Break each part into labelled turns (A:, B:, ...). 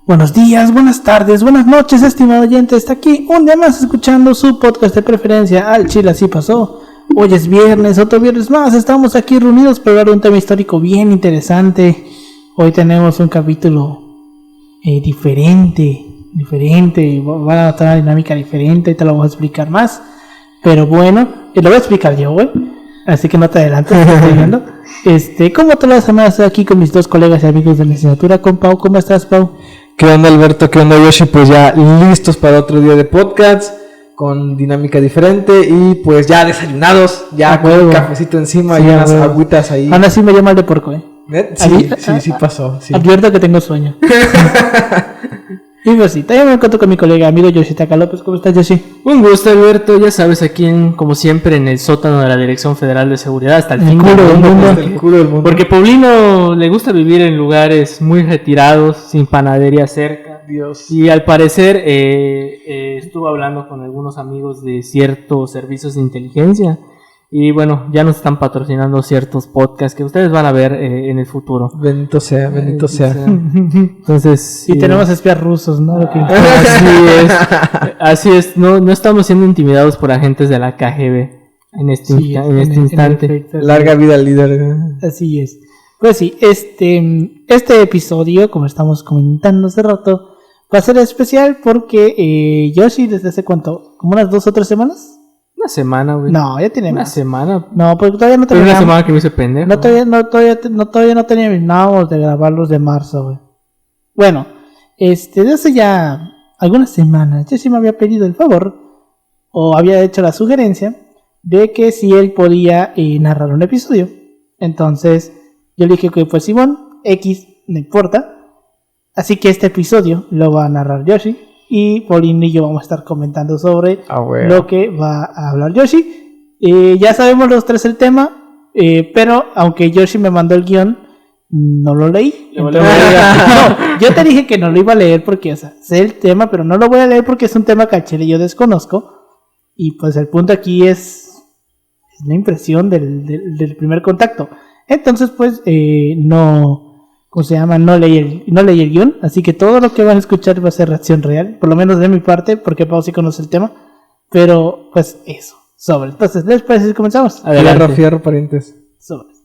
A: Buenos días, buenas tardes, buenas noches, estimado oyente. Está aquí un día más escuchando su podcast de preferencia, Al Chile Así Pasó. Hoy es viernes, otro viernes más. Estamos aquí reunidos para hablar de un tema histórico bien interesante. Hoy tenemos un capítulo diferente. Van a notar una dinámica diferente, te lo voy a explicar más. Pero bueno, lo voy a explicar yo, güey. Así que no te adelantes, estoy viendo. Como todas las semanas estoy aquí con mis dos colegas y amigos de la licenciatura, con Pau. ¿Cómo estás, Pau?
B: ¿Qué onda, Alberto? ¿Qué onda, Yoshi? Pues ya listos para otro día de podcast con dinámica diferente y pues ya desayunados, ya con un cafecito encima y unas agüitas ahí.
A: Aún así me llama el de porco,
B: Sí pasó. Sí.
A: Advierto que tengo sueño. Y pues sí, también me encuentro con mi colega amigo Yoshitaka López. ¿Cómo estás, Yoshi?
C: Un gusto, Alberto. Ya sabes, aquí como siempre en el sótano de la Dirección Federal de Seguridad hasta el fin
B: del mundo.
C: Porque Paulino le gusta vivir en lugares muy retirados, sin panadería cerca.
B: Dios.
C: Y al parecer estuvo hablando con algunos amigos de ciertos servicios de inteligencia. Y bueno, ya nos están patrocinando ciertos podcasts que ustedes van a ver en el futuro.
B: Bendito sea.
C: Entonces,
A: y tenemos espías rusos, ¿no?
C: Así es. No estamos siendo intimidados por agentes de la KGB en este instante.
B: Larga vida al líder.
A: Así es. Pues sí, este episodio, como estamos comentando hace rato, va a ser especial porque Yoshi, ¿desde hace cuánto? ¿Como unas 2 o 3 semanas?
C: Una semana, güey.
A: No, ya tiene
C: una
A: más.
C: Semana.
A: No, porque todavía no
C: tenía.
A: terminamos.
C: Una semana que me hice pendejo.
A: Todavía no terminábamos de grabar los de marzo, güey. Bueno, desde hace ya algunas semanas, yo sí me había pedido el favor, o había hecho la sugerencia, de que si él podía narrar un episodio. Entonces, yo le dije que pues Simón, X, no importa. Así que este episodio lo va a narrar Yoshi. Y Paulino y yo vamos a estar comentando sobre lo que va a hablar Yoshi. Ya sabemos los tres el tema, pero aunque Yoshi me mandó el guión, no lo leí. Entonces, no, yo te dije que no lo iba a leer porque, o sea, sé el tema, pero no lo voy a leer porque es un tema que al chile yo desconozco. Y pues el punto aquí es la impresión del primer contacto. Entonces, pues, no leí el guión, así que todo lo que van a escuchar va a ser reacción real, por lo menos de mi parte, porque Pau sí conoce el tema, pero pues eso, sobre. Entonces, ¿les parece si comenzamos?
B: Adelante. Fierro, parientes.
A: Sobre.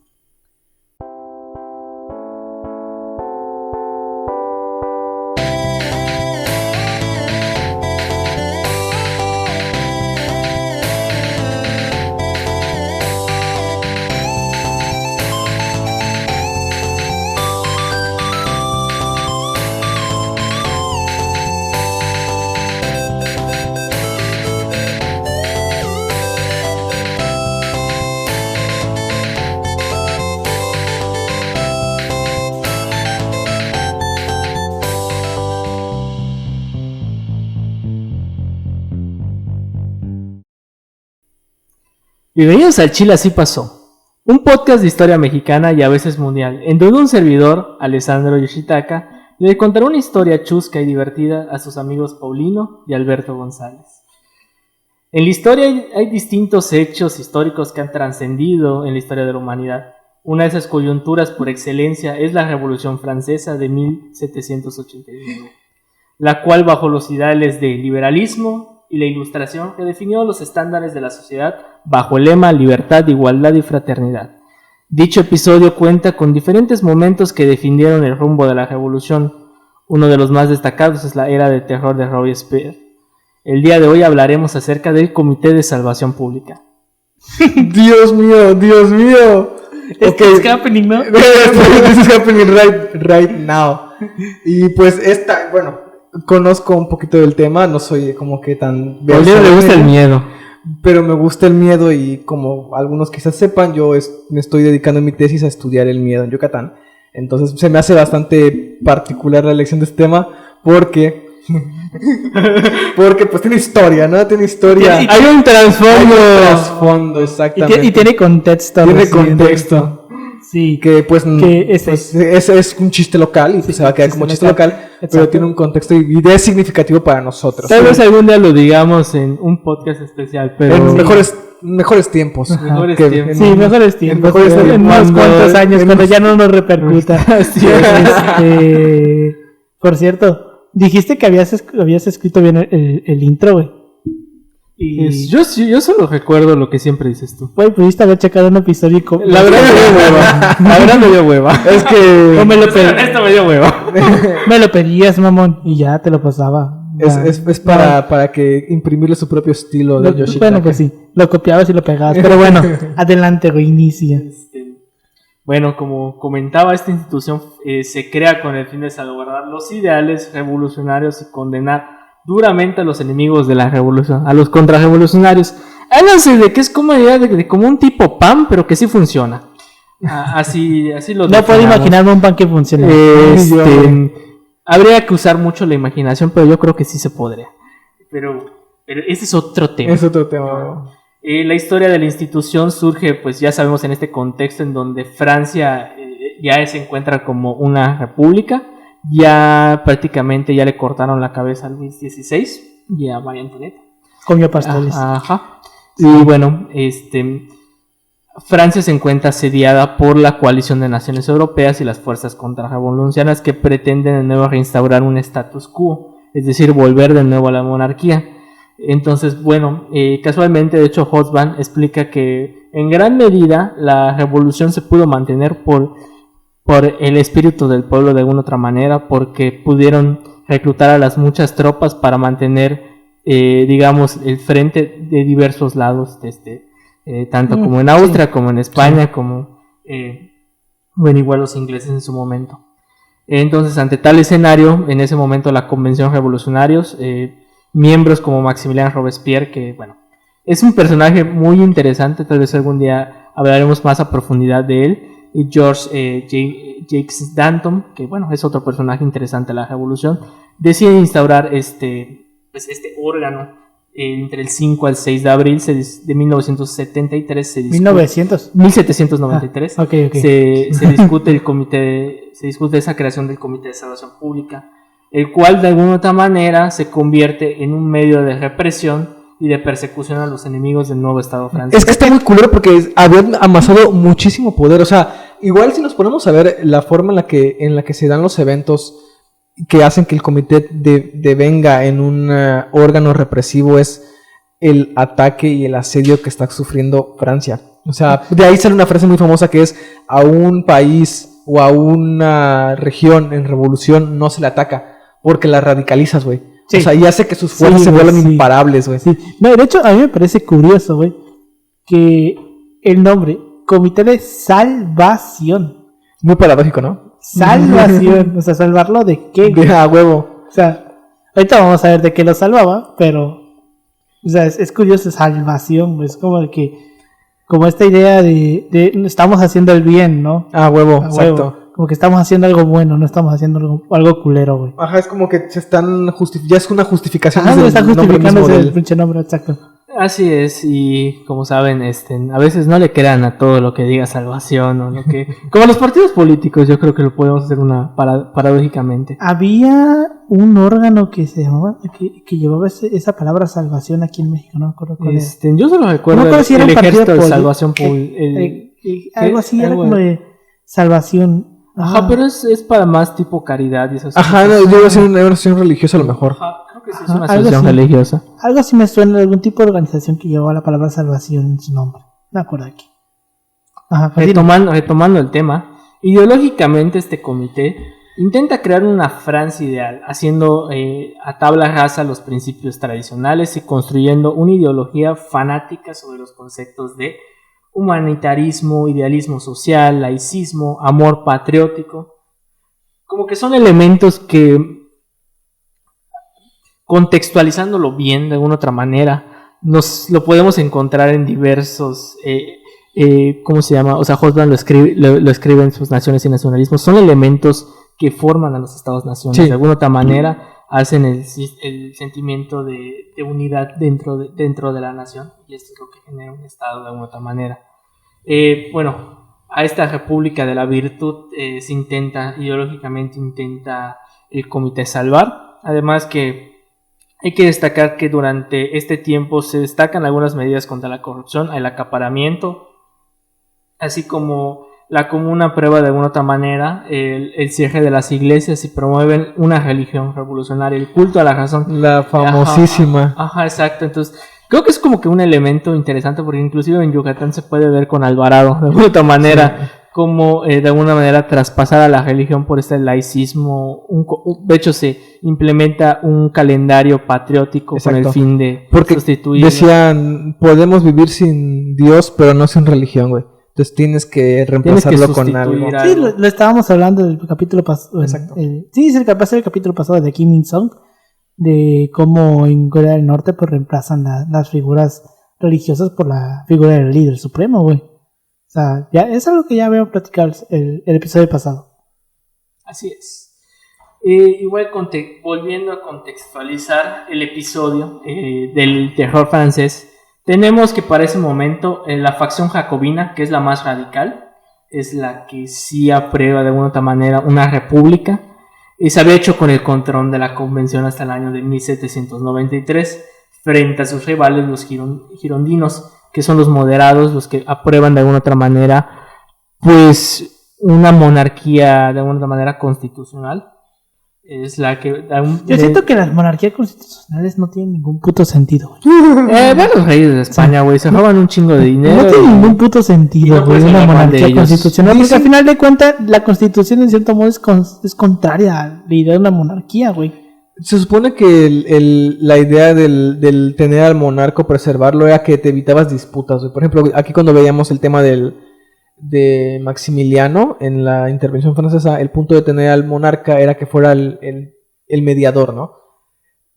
C: Bienvenidos al Chile Así Pasó, un podcast de historia mexicana y a veces mundial, en donde un servidor, Alessandro Yoshitaka, le contará una historia chusca y divertida a sus amigos Paulino y Alberto González. En la historia hay distintos hechos históricos que han trascendido en la historia de la humanidad. Una de esas coyunturas por excelencia es la Revolución Francesa de 1789, la cual bajo los ideales de liberalismo y la Ilustración que definió los estándares de la sociedad bajo el lema libertad, igualdad y fraternidad. Dicho episodio cuenta con diferentes momentos que definieron el rumbo de la revolución. Uno de los más destacados es la era de terror de Robespierre. El día de hoy hablaremos acerca del Comité de Salvación Pública.
B: Dios mío.
A: It's happening, ¿no?
B: This is happening right now. Y pues conozco un poquito del tema, no soy como que tan...
C: A Paulino le gusta el miedo.
B: Pero me gusta el miedo y como algunos quizás sepan, yo me estoy dedicando en mi tesis a estudiar el miedo en Yucatán. Entonces se me hace bastante particular la elección de este tema porque pues tiene historia, ¿no? Tiene historia.
C: Hay un trasfondo.
B: Exactamente.
A: Y tiene contexto.
B: Tiene contexto.
A: Sí.
B: Que pues es un chiste local y se va a quedar como chiste local. Exacto. Pero tiene un contexto y es significativo para nosotros.
C: Tal vez algún día lo digamos en un podcast especial, pero...
B: En mejores tiempos.
C: Mejores tiempos.
A: Sí, mejores tiempos. En unos cuantos años, cuando ya no nos repercuta. Por cierto, dijiste que habías escrito bien el intro, güey. Y
C: Yo solo recuerdo lo que siempre dices tú.
A: güey, pudiste haber checado un episodio y
C: La verdad me dio hueva. La verdad me dio hueva.
B: Es que
A: o me lo,
C: Esto me dio hueva.
A: me lo pedías, mamón, y ya te lo pasaba. Ya.
B: es para que imprimirle su propio estilo de Yoshitaka.
A: Bueno, pues sí, lo copiabas y lo pegabas. Pero bueno, adelante, güey, inicia.
C: Bueno, como comentaba, esta institución se crea con el fin de salvaguardar los ideales revolucionarios y condenar duramente a los enemigos de la revolución, a los contrarrevolucionarios. Háganse de que es como idea de como un tipo PAN, pero que sí funciona. Así lo
A: No puedo
C: definamos.
A: imaginarme un pan que funcione.
C: Habría que usar mucho la imaginación, pero yo creo que sí se podría. Pero ese es otro tema.
B: Es otro tema.
C: La historia de la institución surge, pues ya sabemos, en este contexto en donde Francia ya se encuentra como una república. Ya prácticamente ya le cortaron la cabeza a Luis XVI y a María Antonieta.
A: Comió pasteles.
C: Ajá. Y bueno, Francia se encuentra asediada por la coalición de naciones europeas y las fuerzas contrarrevolucionarias que pretenden de nuevo reinstaurar un status quo, es decir, volver de nuevo a la monarquía. Entonces, bueno, casualmente, de hecho, Hobsbawm explica que en gran medida la revolución se pudo mantener por el espíritu del pueblo de alguna otra manera, porque pudieron reclutar a las muchas tropas para mantener, digamos, el frente de diversos lados, tanto como en Austria, como en España, como, bueno, igual los ingleses en su momento. Entonces, ante tal escenario, en ese momento la Convención Revolucionarios, miembros como Maximilien Robespierre, que, bueno, es un personaje muy interesante, tal vez algún día hablaremos más a profundidad de él, y George Jacques Danton, que bueno, es otro personaje interesante de la revolución, decide instaurar este órgano entre el 5 al 6 de abril de 1973. 1793.
A: Okay.
C: Se discute esa creación del Comité de Salvación Pública, el cual de alguna otra manera se convierte en un medio de represión y de persecución a los enemigos del nuevo Estado francés.
B: Es que está muy culero porque habían amasado muchísimo poder. O sea, igual si nos ponemos a ver la forma en la que se dan los eventos que hacen que el comité devenga en un órgano represivo, es el ataque y el asedio que está sufriendo Francia. O sea, de ahí sale una frase muy famosa que es: a un país o a una región en revolución no se le ataca porque la radicalizas, güey. Sí. O sea, y hace que sus fuerzas se vuelvan imparables, güey.
A: Sí. No, de hecho, a mí me parece curioso, güey, que el nombre Comité de Salvación.
B: Muy paradójico, ¿no?
A: Salvación. O sea, ¿salvarlo de qué?
B: De huevo.
A: O sea, ahorita vamos a ver de qué lo salvaba, pero... O sea, es curioso, salvación, güey. Es como de que... Como esta idea de estamos haciendo el bien, ¿no?
B: Huevo, exacto.
A: Como que estamos haciendo algo bueno, no estamos haciendo algo culero, güey.
B: Ajá, es como que se están ya es una justificación.
A: Ajá, está justificándose el pinche nombre, exacto.
C: Así es, y como saben, a veces no le crean a todo lo que diga salvación o lo que... Como los partidos políticos, yo creo que lo podemos hacer paradójicamente.
A: Había un órgano que se llamaba, que llevaba esa palabra salvación aquí en México, no me acuerdo cuál era.
C: Yo solo recuerdo
A: si era
C: el
A: un
C: ejército de
A: partido
C: salvación
A: algo así, era como de salvación.
C: Ajá, pero es para más tipo caridad y esas
B: cosas. Ajá, no, yo iba a ser una organización religiosa a lo mejor.
C: Ajá, creo que sí es una asociación religiosa.
A: Algo así me suena de algún tipo de organización que llevaba la palabra salvación en su nombre. No me acuerdo aquí. Ajá,
C: retomando el tema, ideológicamente este comité intenta crear una Francia ideal, haciendo a tabla rasa los principios tradicionales y construyendo una ideología fanática sobre los conceptos de humanitarismo, idealismo social, laicismo, amor patriótico, como que son elementos que, contextualizándolo bien de alguna otra manera, lo podemos encontrar en diversos, ¿cómo se llama? O sea, Hobsbawm lo escribe en sus Naciones y Nacionalismos, son elementos que forman a los estados-naciones, sí. De alguna otra manera hacen el sentimiento de unidad dentro de la nación, y esto es lo que genera un estado de alguna otra manera. Bueno, a esta República de la Virtud ideológicamente intenta el comité salvar, además que hay que destacar que durante este tiempo se destacan algunas medidas contra la corrupción, el acaparamiento, así como la comuna aprueba de alguna otra manera el cierre de las iglesias y promueven una religión revolucionaria, el culto a la razón.
B: La famosísima.
C: Ajá, exacto. Entonces, creo que es como que un elemento interesante porque inclusive en Yucatán se puede ver con Alvarado, de alguna otra manera, sí, como de alguna manera traspasar a la religión por este laicismo. De hecho, se implementa un calendario patriótico. Exacto. Con el fin de sustituir.
B: Decían, podemos vivir sin Dios, pero no sin religión, güey. Entonces tienes que reemplazarlo con algo.
A: Sí, lo estábamos hablando del capítulo pasado.
B: Exacto.
A: Sí, es el capítulo pasado de Kim Il-sung, de cómo en Corea del Norte pues reemplazan las figuras religiosas por la figura del líder supremo, güey. O sea, ya es algo que ya habíamos platicado el episodio pasado.
C: Así es. Igual volviendo a contextualizar el episodio del terror francés, tenemos que para ese momento la facción jacobina, que es la más radical, es la que sí aprueba de alguna otra manera una república, y se había hecho con el control de la convención hasta el año de 1793, frente a sus rivales los girondinos, que son los moderados, los que aprueban de alguna otra manera pues una monarquía de alguna otra manera constitucional. Es la que
A: yo siento que las monarquías constitucionales no tienen ningún puto sentido,
C: ve los reyes de España, güey, se roban un chingo de dinero.
A: No tiene ningún puto sentido, güey, una monarquía constitucional, porque al final de cuentas la constitución en cierto modo es contraria a la idea de una monarquía, güey.
B: Se supone que la idea del tener al monarca, preservarlo, era que te evitabas disputas, güey. Por ejemplo, aquí cuando veíamos el tema de Maximiliano en la intervención francesa, el punto de tener al monarca era que fuera el mediador, ¿no?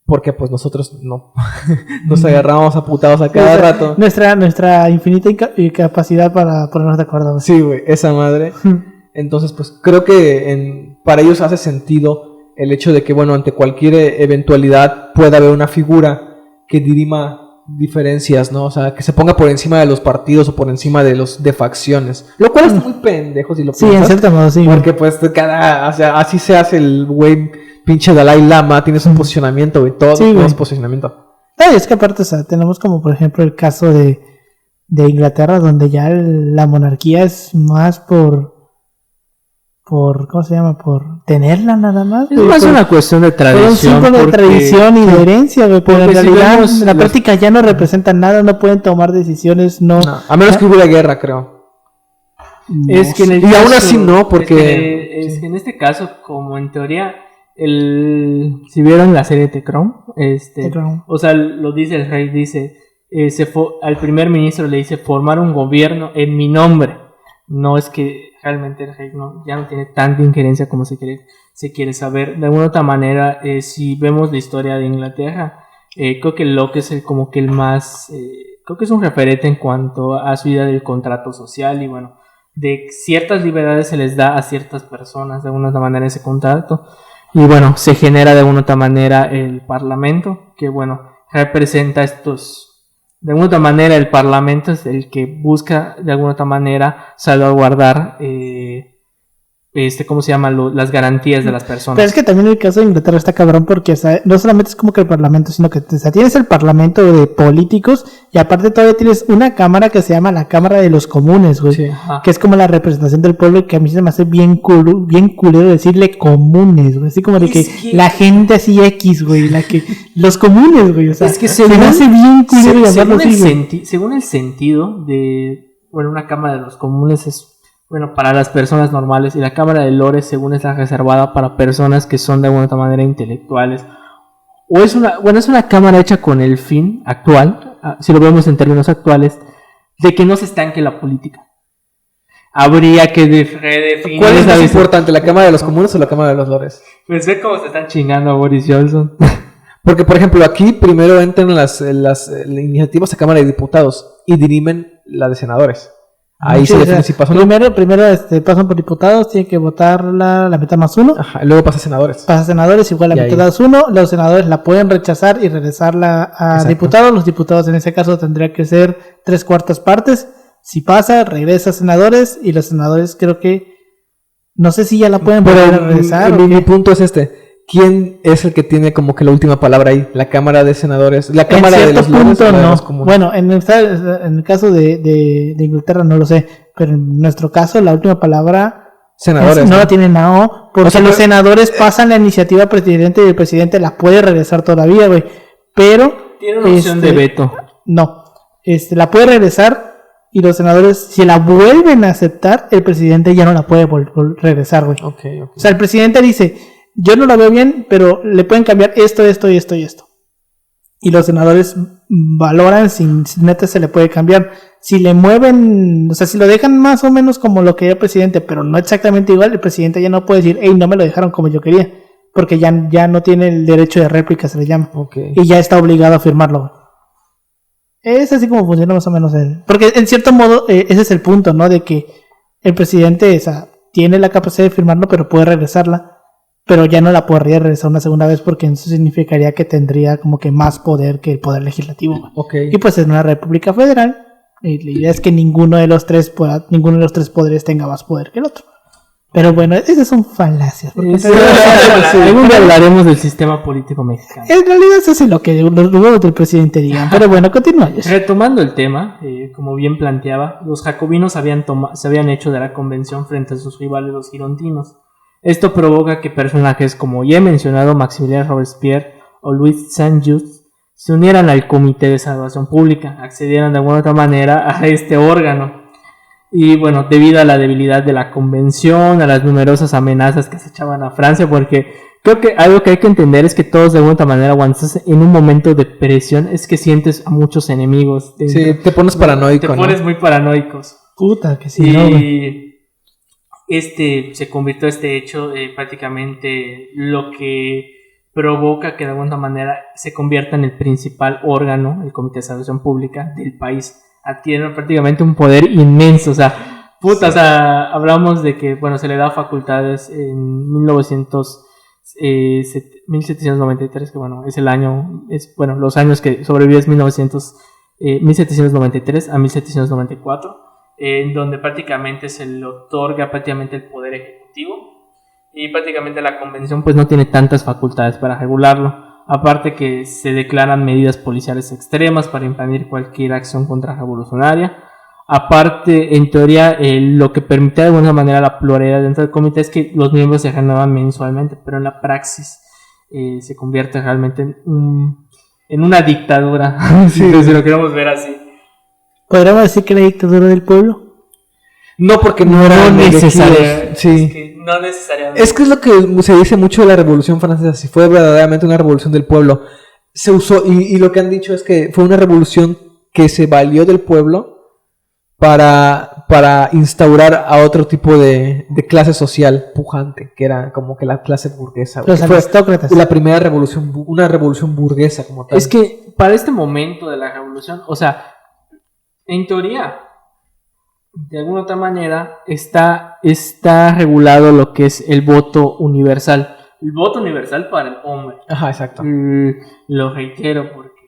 B: Porque pues nosotros no nos agarrábamos a putados a cada rato.
A: Nuestra infinita capacidad para ponernos de acuerdo.
B: Sí, güey, esa madre. Entonces, pues creo que para ellos hace sentido el hecho de que, bueno, ante cualquier eventualidad pueda haber una figura que dirima diferencias, ¿no? O sea, que se ponga por encima de los partidos o por encima de facciones. Lo cual es muy pendejo si lo piensas.
A: Sí, en cierto modo, sí.
B: Porque pues o sea, así se hace el güey pinche Dalai Lama, tienes un posicionamiento, güey. Todos tenemos posicionamiento.
A: Es que aparte, o sea, tenemos como por ejemplo el caso de Inglaterra, donde ya la monarquía es más por ¿cómo se llama? Por tenerla nada más.
C: Es más una cuestión de tradición.
A: Es un símbolo de tradición y de herencia, güey. Pero en realidad, en la práctica ya no representan nada, no pueden tomar decisiones, no.
B: A menos que hubiera guerra, creo.
C: Es que en el
B: y
C: caso,
B: aún así no, porque...
C: Es que en este caso, como en teoría, si vieron la serie The Crown, o sea, lo dice el rey, dice, al primer ministro le dice formar un gobierno en mi nombre. No es que realmente el rey ya no tiene tanta injerencia como se quiere saber. De alguna otra manera, si vemos la historia de Inglaterra, creo que Locke es como que el más, creo que es un referente en cuanto a su idea del contrato social y bueno, de ciertas libertades se les da a ciertas personas de alguna otra manera ese contrato. Y bueno, se genera de alguna otra manera el parlamento, que bueno, representa de alguna otra manera el parlamento es el que busca de alguna otra manera salvaguardar ¿cómo se llama? Las garantías de las personas.
A: Pero es que también el caso de Inglaterra está cabrón porque, o sea, no solamente es como que el parlamento, sino que tienes el parlamento de políticos y aparte todavía tienes una cámara que se llama la Cámara de los Comunes, güey, sí, que es como la representación del pueblo y que a mí se me hace bien culero decirle comunes, güey, así como de que la gente así X, güey, los comunes, güey, o sea,
C: es que
A: se me hace bien culero llamarlo así, güey.
C: Según el sentido de, bueno, una Cámara de los Comunes es bueno, para las personas normales, y la Cámara de Lores, según está reservada para personas que son de alguna otra manera intelectuales, o es una cámara hecha con el fin actual, si lo vemos en términos actuales, de que no se estanque la política. Habría que redefinir.
B: ¿Cuál es más importante, la Cámara de los Comunes o la Cámara de los Lores?
C: Pues ve cómo se están chingando a Boris Johnson.
B: Porque, por ejemplo, aquí primero entran las iniciativas a Cámara de Diputados y dirimen la de senadores. Ahí se define si pasan.
A: Primero pasan por diputados, tienen que votar la mitad más uno.
B: Ajá, y luego pasa a senadores.
A: Pasa a senadores, igual la mitad más uno. Los senadores la pueden rechazar y regresarla a diputados. Los diputados en ese caso tendría que ser 3/4 partes. Si pasa, regresa a senadores. Y los senadores creo que... No sé si ya la pueden volver a regresar.
B: Mi punto es ¿quién es el que tiene como que la última palabra ahí? La Cámara de Senadores, la Cámara
A: En
B: de
A: cierto
B: los Lores,
A: punto
B: o la de
A: no.
B: los Comunes.
A: Bueno, en el caso de Inglaterra no lo sé, pero en nuestro caso la última palabra
B: Senadores.
A: no la tiene Nao, porque
B: O sea,
A: los
B: pero-
A: senadores pasan la iniciativa al presidente y el presidente la puede regresar todavía, güey. Pero
C: Tiene una opción de veto.
A: no, la puede regresar y los senadores, si la vuelven a aceptar, el presidente ya no la puede regresar, güey.
B: Ok.
A: O sea, el presidente dice, yo no la veo bien, pero le pueden cambiar esto, esto y esto y esto. Y los senadores valoran si neta se le puede cambiar. Si le mueven, o sea, si lo dejan más o menos como lo quería el presidente, pero no exactamente igual, el presidente ya no puede decir, hey, no me lo dejaron como yo quería. Porque ya no tiene el derecho de réplica, se le llama.
B: Ok.
A: Y ya está obligado a firmarlo, güey. Es así como funciona más o menos él. Porque en cierto modo, ese es el punto, ¿no? De que el presidente, o sea, tiene la capacidad de firmarlo, pero puede regresarla. Pero ya no la podría regresar una segunda vez porque eso significaría que tendría como que más poder que el poder legislativo, güey.
B: Ok.
A: Y pues es una república federal. Y la idea es que ninguno de los tres poderes tenga más poder que el otro. Pero bueno, esas son falacias. Porque
C: Algún día hablaremos del sistema político mexicano.
A: en realidad eso es lo que los huevos del presidente digan. Pero bueno, continúa.
C: Retomando el tema, como bien planteaba, los jacobinos se habían hecho de la convención frente a sus rivales los girondinos. Esto provoca que personajes como ya he mencionado Maximilien Robespierre o Louis Saint-Just se unieran al Comité de Salvación Pública, accedieran de alguna otra manera a este órgano. Y bueno, debido a la debilidad de la convención, a las numerosas amenazas que se echaban a Francia, porque creo que algo que hay que entender es que todos de alguna otra manera, cuando estás en un momento de presión, es que sientes a muchos enemigos dentro.
B: Sí, te pones paranoico,
C: Te
B: ¿no?
C: pones muy paranoicos.
A: Puta, que sí, no, güey.
C: Y se convirtió este hecho prácticamente lo que provoca que de alguna manera se convierta en el principal órgano, el Comité de Salvación Pública del país. Adquiere prácticamente un poder inmenso, o sea, puta, o sea, hablamos de que, bueno, se le da facultades en 1793, que bueno, es el año, bueno, los años que sobrevive es 1793 a 1794, en donde prácticamente se le otorga prácticamente el poder ejecutivo y prácticamente la convención pues no tiene tantas facultades para regularlo. Aparte que se declaran medidas policiales extremas para impedir cualquier acción contrarrevolucionaria. Aparte, en teoría, lo que permite de alguna manera la pluralidad dentro del comité es que los miembros se renuevan mensualmente, pero en la praxis se convierte realmente en una dictadura, si lo queremos ver así.
A: ¿Podríamos decir que la dictadura del pueblo?
B: No, porque no era
C: necesaria.
B: Sí.
C: Es que no necesariamente.
B: Es que es lo que se dice mucho de la Revolución Francesa. Si fue verdaderamente una revolución del pueblo, se usó, y lo que han dicho es que fue una revolución que se valió del pueblo para instaurar a otro tipo de clase social pujante, que era como que la clase burguesa.
A: Los
B: Que fue
A: aristócratas.
B: la primera revolución, una revolución burguesa como tal.
C: Es que para este momento de la revolución, o sea, en teoría, de alguna otra manera, está regulado lo que es el voto universal. El voto universal para el hombre.
B: Ajá, exacto.
C: Lo reitero porque,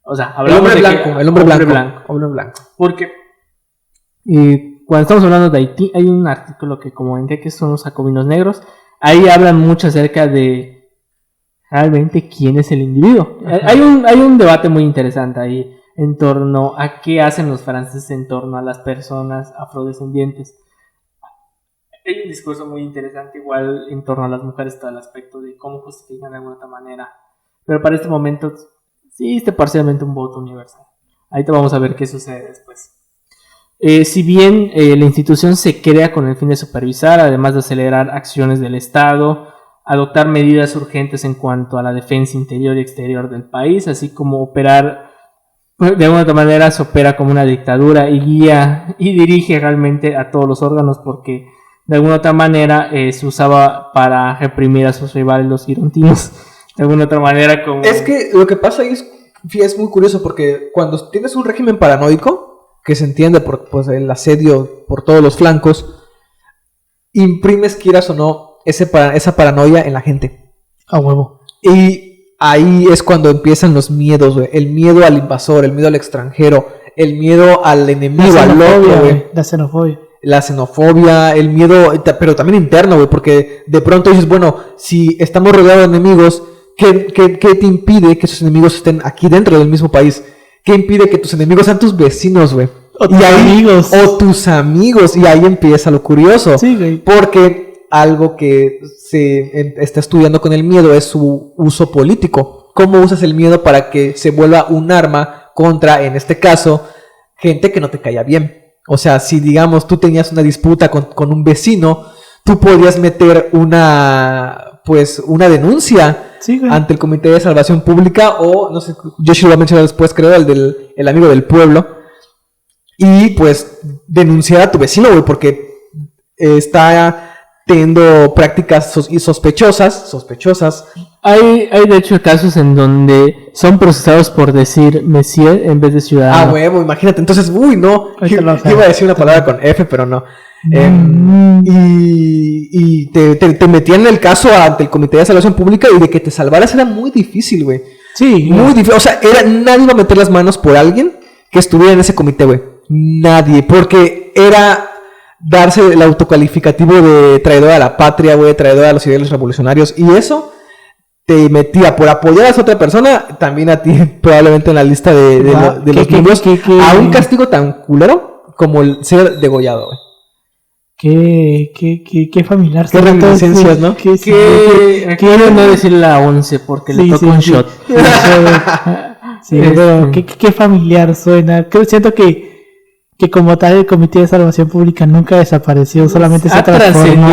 C: o sea,
B: El
C: hablamos
B: hombre
C: de
B: blanco,
C: que,
B: el hombre blanco. Hombre blanco.
C: Porque cuando estamos hablando de Haití, hay un artículo que comenté que son los jacobinos negros. Ahí hablan mucho acerca de realmente quién es el individuo. Hay un debate muy interesante ahí en torno a qué hacen los franceses en torno a las personas afrodescendientes. Hay un discurso muy interesante igual en torno a las mujeres, todo el aspecto de cómo justifican de alguna otra manera. Pero para este momento sí existe parcialmente un voto universal. Ahí te vamos a ver qué sucede después. Si bien la institución se crea con el fin de supervisar, además de acelerar acciones del Estado, adoptar medidas urgentes en cuanto a la defensa interior y exterior del país, así como operar, de alguna otra manera se opera como una dictadura y guía y dirige realmente a todos los órganos, porque de alguna otra manera se usaba para reprimir a sus rivales los girondinos. De alguna otra manera como...
B: Es que lo que pasa ahí es muy curioso, porque cuando tienes un régimen paranoico, que se entiende por pues, el asedio por todos los flancos, imprimes, quieras o no, esa paranoia en la gente.
A: A huevo.
B: Y ahí es cuando empiezan los miedos, güey. El miedo al invasor, el miedo al extranjero, el miedo al enemigo, al loco, güey.
A: La xenofobia.
B: la xenofobia, el miedo, pero también interno, güey, porque de pronto dices, bueno, si estamos rodeados de enemigos, ¿qué te impide que esos enemigos estén aquí dentro del mismo país? ¿Qué impide que tus enemigos sean tus vecinos, güey?
A: O tus amigos.
B: O tus amigos, y ahí empieza lo curioso.
A: Sí, güey.
B: Porque algo que se está estudiando con el miedo es su uso político. ¿Cómo usas el miedo para que se vuelva un arma contra, en este caso, gente que no te caía bien? O sea, si digamos tú tenías una disputa con un vecino, tú podías meter una denuncia ante el Comité de Salvación Pública, o no sé, Yoshi lo va a mencionar después, creo, el amigo del pueblo, y pues denunciar a tu vecino, güey, porque está teniendo prácticas sospechosas.
C: Hay de hecho casos en donde son procesados por decir monsieur en vez de ciudadano.
B: Huevo, imagínate. Entonces, no. Iba a decir una palabra con F, pero no. Y te metían en el caso ante el Comité de Salvación Pública, y de que te salvaras era muy difícil, güey.
A: Sí.
B: Muy difícil. O sea, nadie iba a meter las manos por alguien que estuviera en ese comité, güey. Nadie. Porque era darse el autocalificativo de traidor a la patria, güey, traidor a los ideales revolucionarios. Y eso te metía por apoyar a esa otra persona, también a ti probablemente en la lista de los miembros, a un castigo tan culero como el ser degollado, güey.
A: Qué familiar.
B: Qué reminiscencias, ¿no?
C: Quiero no decir la 11 porque le toca un shot.
A: Sí, pero qué familiar suena. Siento que como tal el Comité de Salvación Pública nunca desapareció, solamente se transformó.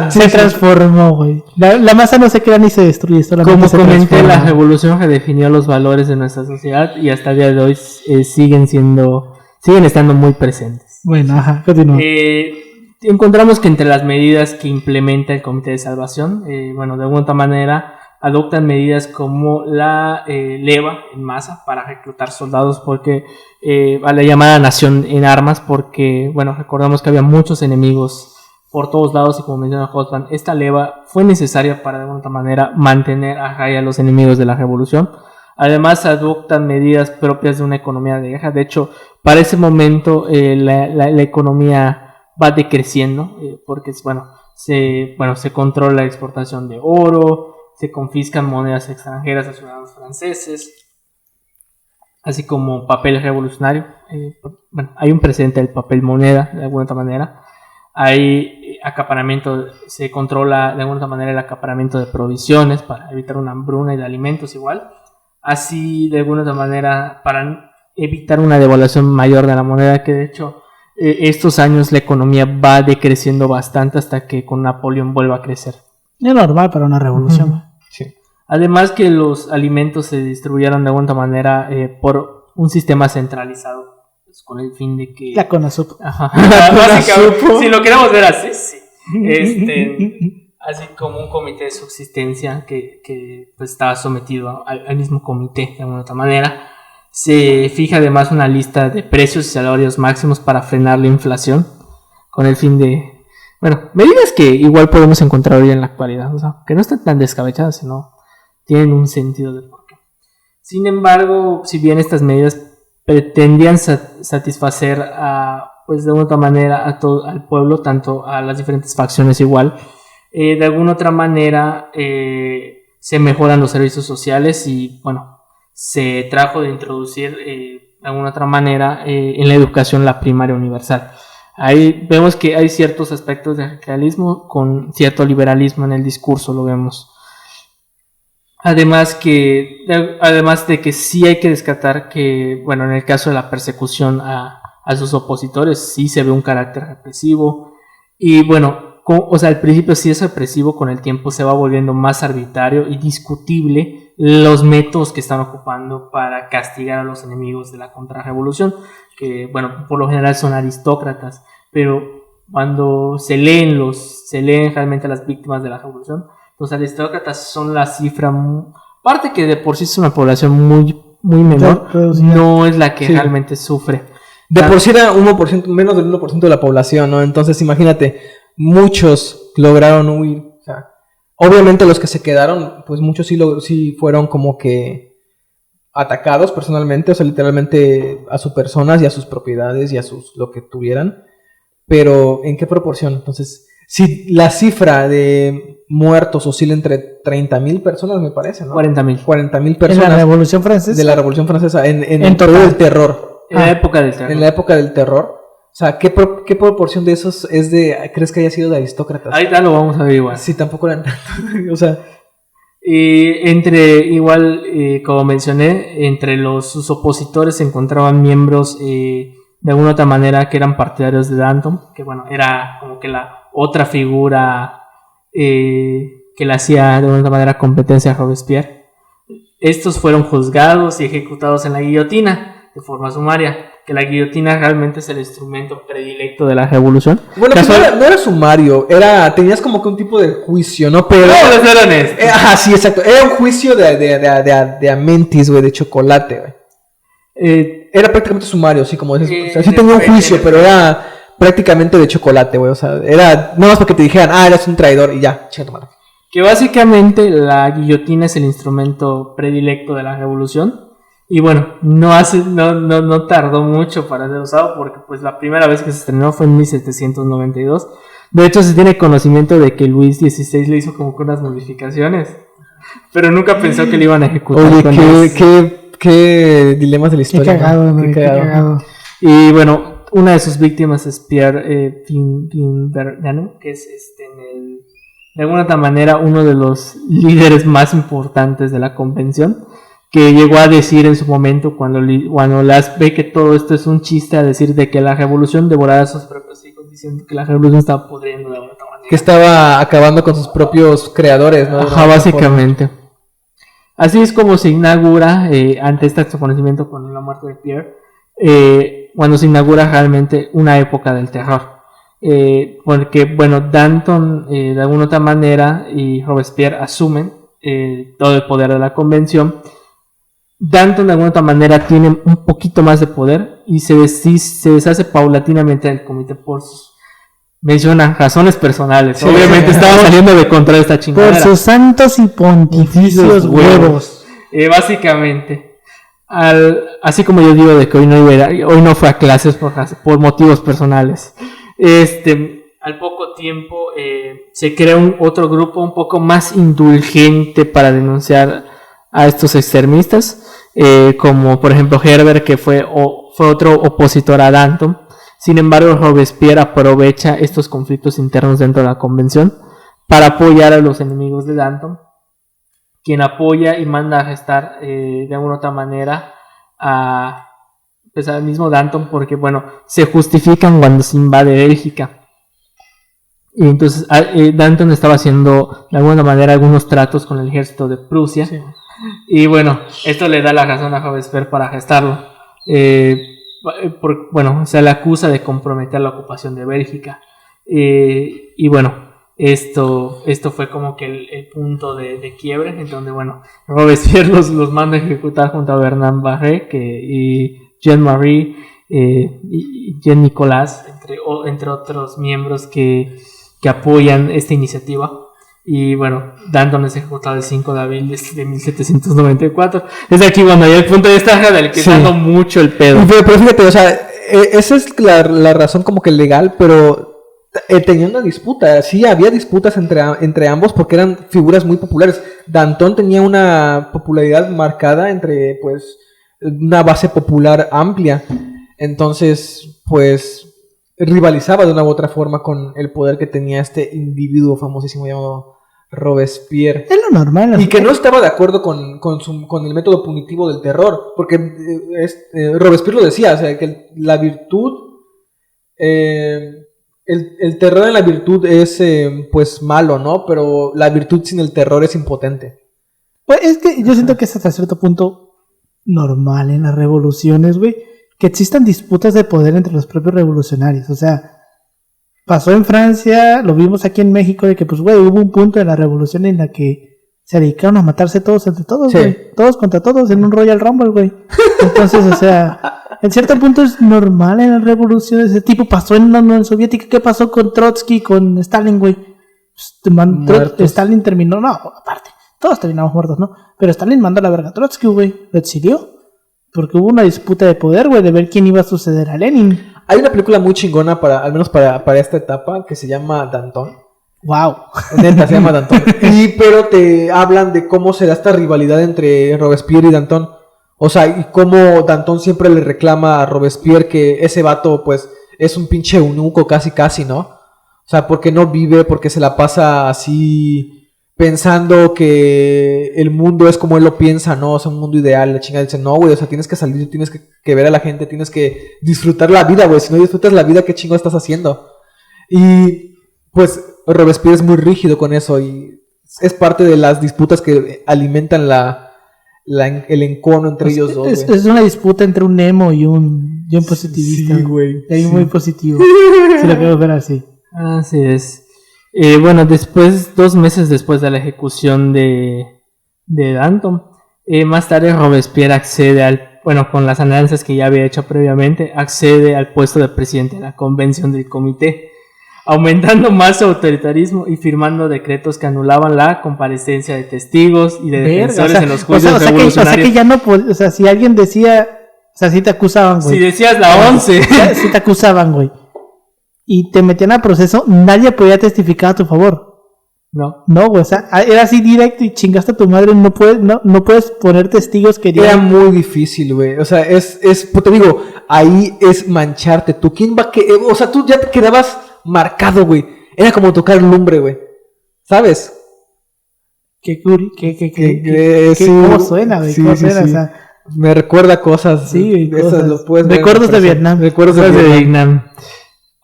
A: Se transformó, güey. La masa no se crea ni se destruye, solamente
C: como comenté, la revolución redefinió los valores de nuestra sociedad y hasta el día de hoy siguen estando muy presentes.
A: Bueno, continúa.
C: Encontramos que entre las medidas que implementa el Comité de Salvación, de alguna manera adoptan medidas como la leva en masa para reclutar soldados, porque a la llamada nación en armas, porque recordamos que había muchos enemigos por todos lados, y como menciona Hotman, esta leva fue necesaria para de alguna manera mantener a raya a los enemigos de la revolución. Además adoptan medidas propias de una economía de guerra. De hecho, para ese momento la economía va decreciendo, porque se controla la exportación de oro, se confiscan monedas extranjeras a ciudadanos franceses, así como papel revolucionario. Hay un precedente del papel moneda, de alguna manera. Hay acaparamiento, se controla de alguna manera el acaparamiento de provisiones para evitar una hambruna, y de alimentos igual. Así, de alguna manera, para evitar una devaluación mayor de la moneda, que de hecho estos años la economía va decreciendo bastante hasta que con Napoleón vuelva a crecer.
A: Es normal para una revolución.
C: Uh-huh. Sí. Además que los alimentos se distribuyeron de alguna manera por un sistema centralizado, pues, con el fin de que...
A: La CONASUP.
C: Ajá. Si lo queremos ver así, sí. Así como un comité de subsistencia que pues, estaba sometido al mismo comité de alguna otra manera. Se fija además una lista de precios y salarios máximos para frenar la inflación, con el fin de... medidas que igual podemos encontrar hoy en la actualidad, o sea, que no están tan descabechadas, sino tienen un sentido de porqué. Sin embargo, si bien estas medidas pretendían satisfacer pues de alguna otra manera al pueblo, tanto a las diferentes facciones igual, de alguna otra manera se mejoran los servicios sociales y se trajo de introducir de alguna otra manera en la educación la primaria universal. Ahí vemos que hay ciertos aspectos de radicalismo con cierto liberalismo en el discurso, lo vemos. Además de que sí hay que descartar que, en el caso de la persecución a sus opositores, sí se ve un carácter represivo. Y al principio sí es represivo, con el tiempo se va volviendo más arbitrario y discutible los métodos que están ocupando para castigar a los enemigos de la contrarrevolución, que por lo general son aristócratas, pero cuando se leen realmente las víctimas de la revolución, los aristócratas son la cifra, aparte que de por sí es una población muy, muy menor, no es la que realmente sufre.
B: De por sí era 1%, menos del 1% de la población, ¿no? Entonces imagínate, muchos lograron huir. O sea, obviamente los que se quedaron, pues muchos sí fueron como que atacados personalmente, o sea, literalmente a sus personas y a sus propiedades y a lo que tuvieran. pero ¿en qué proporción? Entonces, si la cifra de muertos oscila entre 30,000 personas, me parece, ¿no?
C: 40,000.
B: 40,000
A: En
B: personas.
A: la Revolución Francesa.
B: De la Revolución Francesa, en
A: En
B: todo
A: total.
B: el terror.
C: En la época del terror.
B: En la época del terror. O sea, ¿qué proporción de esos es de, crees que haya sido de aristócratas?
C: Ahorita lo vamos a ver igual.
B: Sí, tampoco eran tantos. O sea,
C: Como mencioné, entre sus opositores se encontraban miembros de alguna otra manera que eran partidarios de Danton, que bueno, era como que la otra figura que le hacía de alguna otra manera competencia a Robespierre. Estos fueron juzgados y ejecutados en la guillotina de forma sumaria, que la guillotina realmente es el instrumento predilecto de la revolución.
B: bueno, pues no era sumario, tenías como que un tipo de juicio, ¿no? Pero sí, exacto. Era un juicio de amentis, güey, de chocolate, güey. Era prácticamente sumario, sí, como dices. O sea, sí tenía un juicio, pero era prácticamente de chocolate, güey. O sea, era no más porque te dijeran, eres un traidor y ya, chinga tu madre.
C: Que básicamente la guillotina es el instrumento predilecto de la revolución. Y bueno, no tardó mucho para ser usado, porque pues la primera vez que se estrenó fue en 1792. De hecho, se tiene conocimiento de que Luis XVI le hizo como que unas modificaciones, pero nunca pensó que le iban a ejecutar.
B: Oye, qué dilemas de la historia.
A: Qué cagado,
B: ¿no?
A: güey, qué cagado.
C: Y bueno, una de sus víctimas es Pierre Finbergano, que es de alguna otra manera uno de los líderes más importantes de la convención, que llegó a decir en su momento cuando las ve que todo esto es un chiste, a decir de que la revolución devoraba a sus propios hijos, diciendo que la revolución estaba pudriendo de alguna otra manera.
B: Que estaba acabando con sus propios creadores, ¿no?
C: Ajá, básicamente. Así es como se inaugura, ante este reconocimiento con la muerte de Pierre, cuando se inaugura realmente una época del terror. Porque, bueno, Danton de alguna otra manera y Robespierre asumen todo el poder de la convención. Danton de alguna otra manera tiene un poquito más de poder y se deshace paulatinamente del comité por sus, menciona, razones personales.
B: Sí,
C: obviamente estaba saliendo de contra esta chingadera.
A: Por sus santos y pontificios huevos.
C: Básicamente, así como yo digo de que hoy no fue a clases por motivos personales. Al poco tiempo se crea otro grupo un poco más indulgente para denunciar a estos extremistas, como por ejemplo Herbert, que fue otro opositor a Danton. Sin embargo, Robespierre aprovecha estos conflictos internos dentro de la convención para apoyar a los enemigos de Danton, quien apoya y manda a arrestar de alguna otra manera pues al mismo Danton, porque bueno, se justifican cuando se invade Bélgica. Y entonces Danton estaba haciendo de alguna manera algunos tratos con el ejército de Prusia. Sí. Y bueno, esto le da la razón a Robespierre para arrestarlo. Se le acusa de comprometer la ocupación de Bélgica. Y bueno, esto fue como que el punto de quiebre, en donde bueno, Robespierre los manda a ejecutar junto a Bernard Barré y Jean-Marie y Jean-Nicolas, entre otros miembros que apoyan esta iniciativa. Y bueno, Danton es ejecutado el 5 de abril de 1794. Es aquí cuando hay el punto de esta del que está dando mucho el pedo.
B: Pero fíjate, o sea, esa es la razón como que legal, pero tenía una disputa. Sí, había disputas entre ambos porque eran figuras muy populares. Danton tenía una popularidad marcada entre, pues, una base popular amplia. Entonces, pues, rivalizaba de una u otra forma con el poder que tenía este individuo famosísimo llamado Robespierre.
A: Es lo normal.
B: Y que no estaba de acuerdo con el método punitivo del terror, porque Robespierre lo decía, o sea, que la virtud, el terror en la virtud es pues malo, ¿no? Pero la virtud sin el terror es impotente.
A: Pues es que yo siento que es hasta cierto punto normal en las revoluciones, güey, que existan disputas de poder entre los propios revolucionarios. O sea, pasó en Francia, lo vimos aquí en México, de que pues, güey, hubo un punto en la revolución en la que se dedicaron a matarse todos entre todos, güey. Sí. Todos contra todos en un Royal Rumble, güey. Entonces, o sea, en cierto punto es normal en las revoluciones. Ese tipo pasó en la Unión Soviética. ¿Qué pasó con Trotsky, con Stalin, güey? Stalin terminó, no, aparte, todos terminamos muertos, ¿no? Pero Stalin mandó a la verga a Trotsky, güey. Lo exilió. Porque hubo una disputa de poder, güey, de ver quién iba a suceder a Lenin.
B: Hay una película muy chingona, al menos para esta etapa, que se llama Danton.
A: Wow.
B: Neta, se llama Danton. Pero te hablan de cómo será esta rivalidad entre Robespierre y Danton. O sea, y cómo Danton siempre le reclama a Robespierre que ese vato, pues, es un pinche eunuco casi, ¿no? O sea, porque no vive, porque se la pasa así pensando que el mundo es como él lo piensa, ¿no? O sea, un mundo ideal. La chingada dice, no, güey, o sea, tienes que salir, tienes que ver a la gente, tienes que disfrutar la vida, güey. Si no disfrutas la vida, ¿qué chingo estás haciendo? Y, pues, Robespierre es muy rígido con eso y es parte de las disputas que alimentan el encono entre ellos dos, güey.
A: Es una disputa entre un emo y un positivista.
B: Sí, güey.
A: Y
B: Sí.
A: muy positivo. Si lo quiero ver así.
C: Así es. Bueno, 2 meses después de la ejecución de Danton, más tarde Robespierre accede con las alianzas que ya había hecho previamente, accede al puesto de presidente de la convención del comité, aumentando más su autoritarismo y firmando decretos que anulaban la comparecencia de testigos y de defensores en los juicios revolucionarios.
A: O sea que ya no, o sea, si alguien decía, o sea, si te acusaban, güey.
C: Si decías la 11.
A: Si te acusaban, güey. Y te metían a proceso, nadie podía testificar a tu favor.
C: No.
A: No, güey, o sea, era así directo y chingaste a tu madre, no puedes poner testigos que
B: Era
A: digan...
B: muy difícil, güey. O sea, pues te digo, ahí es mancharte. ¿Tú quién va que...? O sea, tú ya te quedabas marcado, güey. Era como tocar lumbre, güey. ¿Sabes?
A: Sí,
B: ¿Cómo
A: suena, güey?
B: Sí,
A: ¿Cómo
B: sí,
A: suena?
B: sí.
A: O sea,
B: me recuerda cosas.
A: sí,
B: Esas
A: cosas.
B: lo puedes ver
A: Recuerdos
B: en
A: de
B: persona.
A: Vietnam.
B: Recuerdos de
C: Cosas de
B: Vietnam.
C: Vietnam.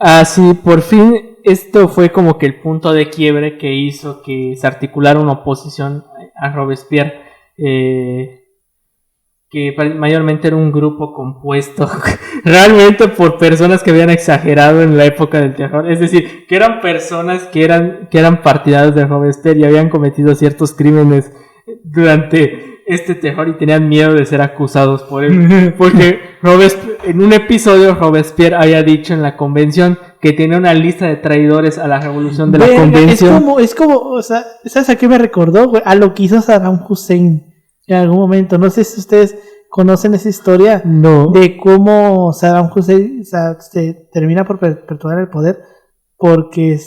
C: Así, por fin, esto fue como que el punto de quiebre que hizo que se articulara una oposición a Robespierre, que mayormente era un grupo compuesto realmente por personas que habían exagerado en la época del terror, es decir, que eran personas que eran partidarios de Robespierre y habían cometido ciertos crímenes durante este terror y tenían miedo de ser acusados por él, porque en un episodio Robespierre había dicho en la convención que tenía una lista de traidores a la revolución de la
A: Verga,
C: convención.
A: es como, o sea, ¿sabes a qué me recordó, güey? A lo que hizo Saddam Hussein en algún momento. No sé si ustedes conocen esa historia
C: No.
A: de cómo Saddam Hussein, o sea, se termina por perpetuar el poder porque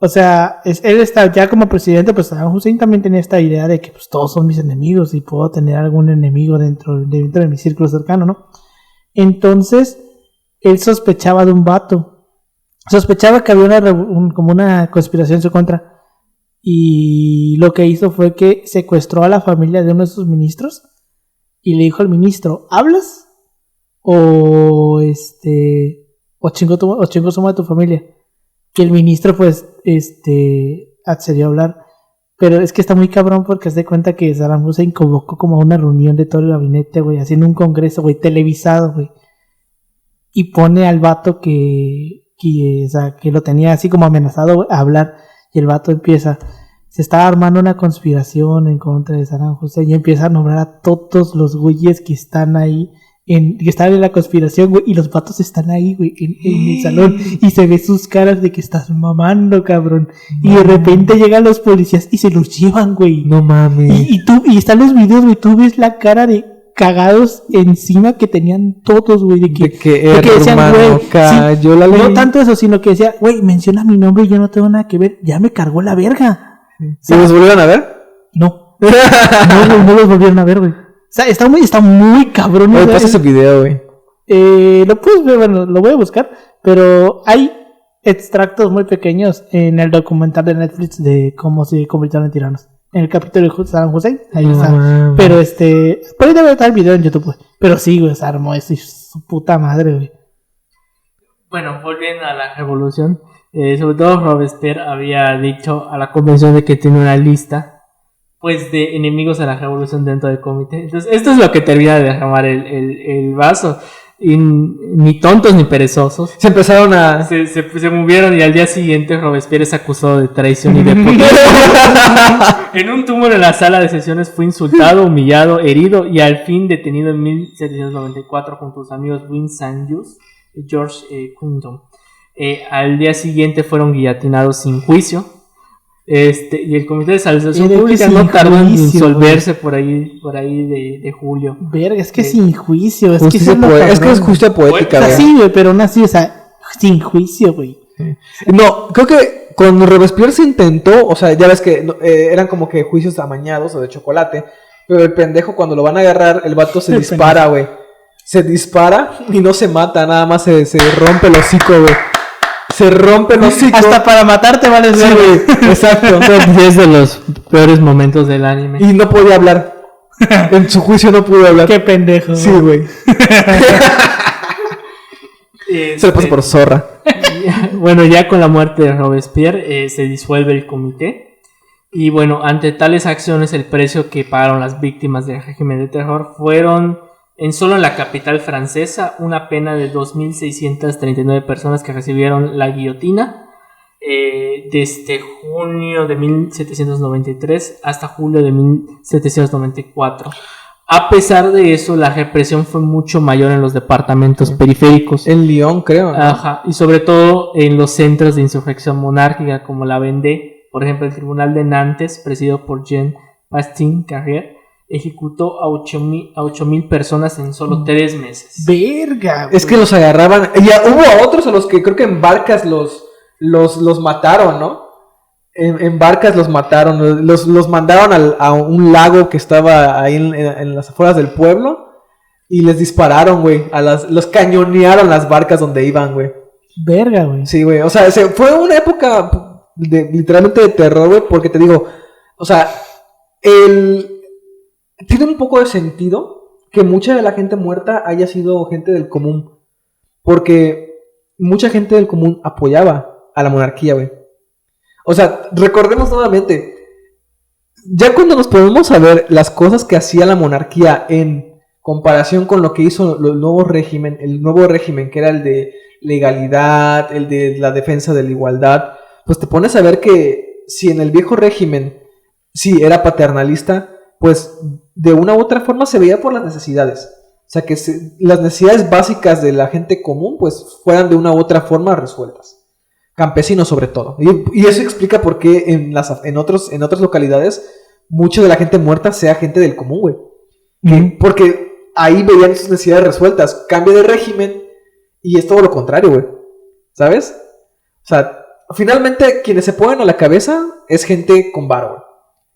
A: o sea, él está ya como presidente, pues Saddam Hussein también tenía esta idea de que pues todos son mis enemigos y puedo tener algún enemigo dentro de mi círculo cercano, ¿no? Entonces, él sospechaba de un vato. Sospechaba que había como una conspiración en su contra. Y lo que hizo fue que secuestró a la familia de uno de sus ministros y le dijo al ministro, ¿hablas? O chingo suma de tu familia. Que el ministro pues accedió a hablar. Pero es que está muy cabrón porque se da cuenta que Saddam Hussein convocó como a una reunión de todo el gabinete, güey, haciendo un congreso, güey, televisado, güey. Y pone al vato que lo tenía así como amenazado, güey, a hablar. Y el vato se estaba armando una conspiración en contra de Saddam Hussein y empieza a nombrar a todos los güeyes que están ahí, que están en la conspiración, güey, y los vatos están ahí, güey, en el salón, y se ve sus caras de que estás mamando, cabrón, y de repente llegan los policías y se los llevan, güey.
B: No mames.
A: Y están los videos, güey, tú ves la cara de cagados encima que tenían todos, güey, de que decían, güey,
B: cayó la ley.
A: no tanto eso, sino que decía, güey, menciona mi nombre y yo no tengo nada que ver, ya me cargó la verga.
B: ¿Sí los volvieron a ver?
A: No. No los volvieron a ver, güey. O sea, está muy cabrón.
B: Oye, pasa ese video, güey.
A: Lo puedes ver, bueno, lo voy a buscar, pero hay extractos muy pequeños en el documental de Netflix de cómo se convirtieron en tiranos. En el capítulo de Saddam Hussein, ahí está. Pero por ahí debe estar el video en YouTube, güey. Pero sí, güey, se armó eso y su puta madre, güey.
C: Bueno, volviendo a la revolución, sobre todo Robespierre había dicho a la convención de que tiene una lista pues de enemigos a la revolución dentro del comité. Entonces esto es lo que termina de derramar el vaso, y ni tontos ni perezosos
B: Se empezaron a...
C: se movieron, y al día siguiente Robespierre es acusado de traición y de poder. En un túmulo en la sala de sesiones fue insultado, humillado, herido y al fin detenido en 1794 junto a sus amigos Saint-Just y George Cunningham. Al día siguiente fueron guillotinados sin juicio. Y el Comité de Salvación
A: Pero
C: Pública
A: que
C: no
A: sin
C: tardó en
A: juicio,
C: disolverse por ahí de julio.
A: Verga, es que
C: Sí.
A: sin juicio, es que
B: Justicia
A: eso es lo
B: es que es
A: cabrón.
B: justicia poética,
A: O sea,
B: güey.
A: sí, güey, pero aún así, o sea, sin juicio, güey.
B: No, creo que con Robespierre se intentó, o sea, ya ves que eran como que juicios amañados o de chocolate, pero el pendejo cuando lo van a agarrar, el vato se
A: El
B: dispara, güey. Se dispara y no se mata, nada más se rompe el hocico, güey. Se rompe el hocico.
A: Hasta para matarte vale
B: Sí,
A: ver,
B: güey, exacto.
C: Es de los peores momentos del anime.
B: Y no podía hablar. En su juicio no pudo hablar.
A: Qué pendejo.
B: Sí, güey. Se le pasa por zorra.
C: Bueno, ya con la muerte de Robespierre se disuelve el comité. Y bueno, ante tales acciones, el precio que pagaron las víctimas del régimen de terror fueron, solo en la capital francesa, una pena de 2.639 personas que recibieron la guillotina desde junio de 1793 hasta julio de 1794. A pesar de eso, la represión fue mucho mayor en los departamentos periféricos.
B: En Lyon, creo, ¿no?
C: Ajá, y sobre todo en los centros de insurrección monárquica como la Vendée. Por ejemplo, el tribunal de Nantes, presidido por Jean-Baptiste Carrier, ejecutó a 8.000 personas en solo 3 meses.
A: Verga, güey.
B: Es que los agarraban. Y ya hubo a otros a los que creo que en barcas los mataron, ¿no? En barcas los mataron. Los mandaron a un lago que estaba ahí en las afueras del pueblo. Y les dispararon, güey. Los cañonearon las barcas donde iban, güey.
A: Verga, güey.
B: Sí, güey. O sea, fue una época literalmente de terror, güey. Porque te digo, o sea, tiene un poco de sentido que mucha de la gente muerta haya sido gente del común. Porque mucha gente del común apoyaba a la monarquía, güey. O sea, recordemos nuevamente, ya cuando nos ponemos a ver las cosas que hacía la monarquía en comparación con lo que hizo el nuevo régimen que era el de legalidad, el de la defensa de la igualdad, pues te pones a ver que si en el viejo régimen sí era paternalista, pues de una u otra forma se veía por las necesidades. O sea, que las necesidades básicas de la gente común pues fueran de una u otra forma resueltas. Campesinos sobre todo. Y eso explica por qué en otras localidades mucha de la gente muerta sea gente del común, güey. Porque ahí veían sus necesidades resueltas. Cambio de régimen y es todo lo contrario, güey. ¿Sabes? O sea, finalmente quienes se ponen a la cabeza es gente con varo, güey.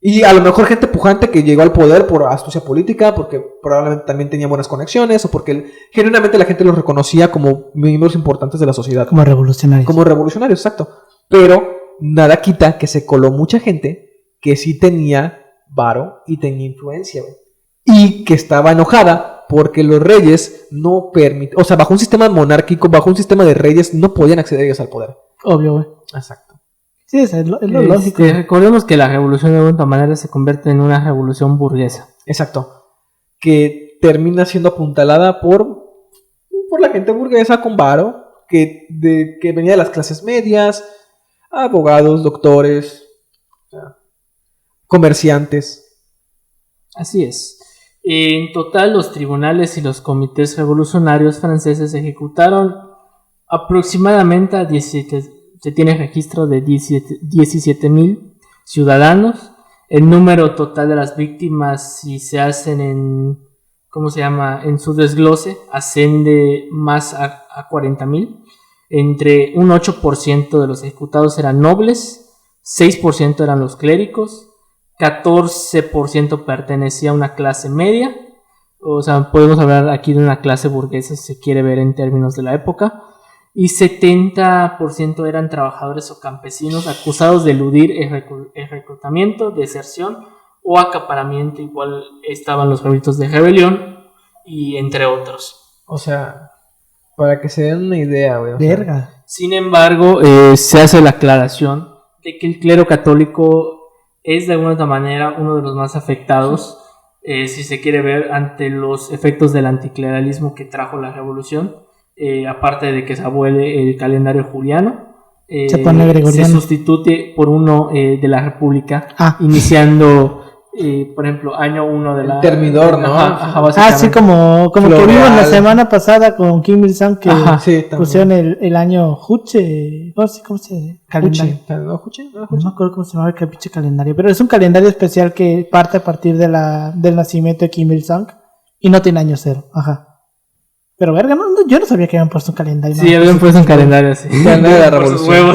B: Y a lo mejor gente pujante que llegó al poder por astucia política, porque probablemente también tenía buenas conexiones, o porque genuinamente la gente los reconocía como miembros importantes de la sociedad.
A: Como revolucionarios.
B: Como revolucionarios, exacto. Pero nada quita que se coló mucha gente que sí tenía varo y tenía influencia, güey. Y que estaba enojada porque los reyes no permitían, o sea, bajo un sistema monárquico, bajo un sistema de reyes, no podían acceder ellos al poder.
A: Obvio, güey.
B: Exacto.
A: Sí, es lo lógico.
C: Recordemos que la revolución de alguna manera se convierte en una revolución burguesa.
B: Exacto. Que termina siendo apuntalada por la gente burguesa con varo, que venía de las clases medias, abogados, doctores, comerciantes.
C: Así es. En total, los tribunales y los comités revolucionarios franceses ejecutaron aproximadamente a 17. Se tiene registro de 17.000 ciudadanos. El número total de las víctimas, si se hacen en su desglose, asciende más a 40.000. Entre un 8% de los ejecutados eran nobles, 6% eran los clérigos, 14% pertenecía a una clase media. O sea, podemos hablar aquí de una clase burguesa si se quiere ver en términos de la época. Y 70% eran trabajadores o campesinos acusados de eludir el reclutamiento, deserción o acaparamiento. Igual estaban los ritos de rebelión y entre otros.
B: O sea, para que se den una idea, güey.
A: Verga.
C: Sin embargo, se hace la aclaración de que el clero católico es de alguna otra manera uno de los más afectados, si se quiere ver, ante los efectos del anticleralismo que trajo la revolución. Aparte de que se abole el calendario juliano,
A: se pone gregoriano.
C: se sustituye por uno de la República,
A: Ah.
C: iniciando por ejemplo, año 1 de la...
B: Termidor, ¿no?
A: Básicamente. Sí, como que vimos la semana pasada con Kim Il-sung, que pusieron el año Juche, no sé cómo se calendario.
B: ¿Juche?
A: No me acuerdo cómo se llama el pinche calendario, pero es un calendario especial que parte a partir del nacimiento de Kim Il-sung y no tiene año cero. Pero verga, yo no sabía que habían puesto un calendario.
C: Sí, habían puesto un calendario así.
B: Calendario de la revolución.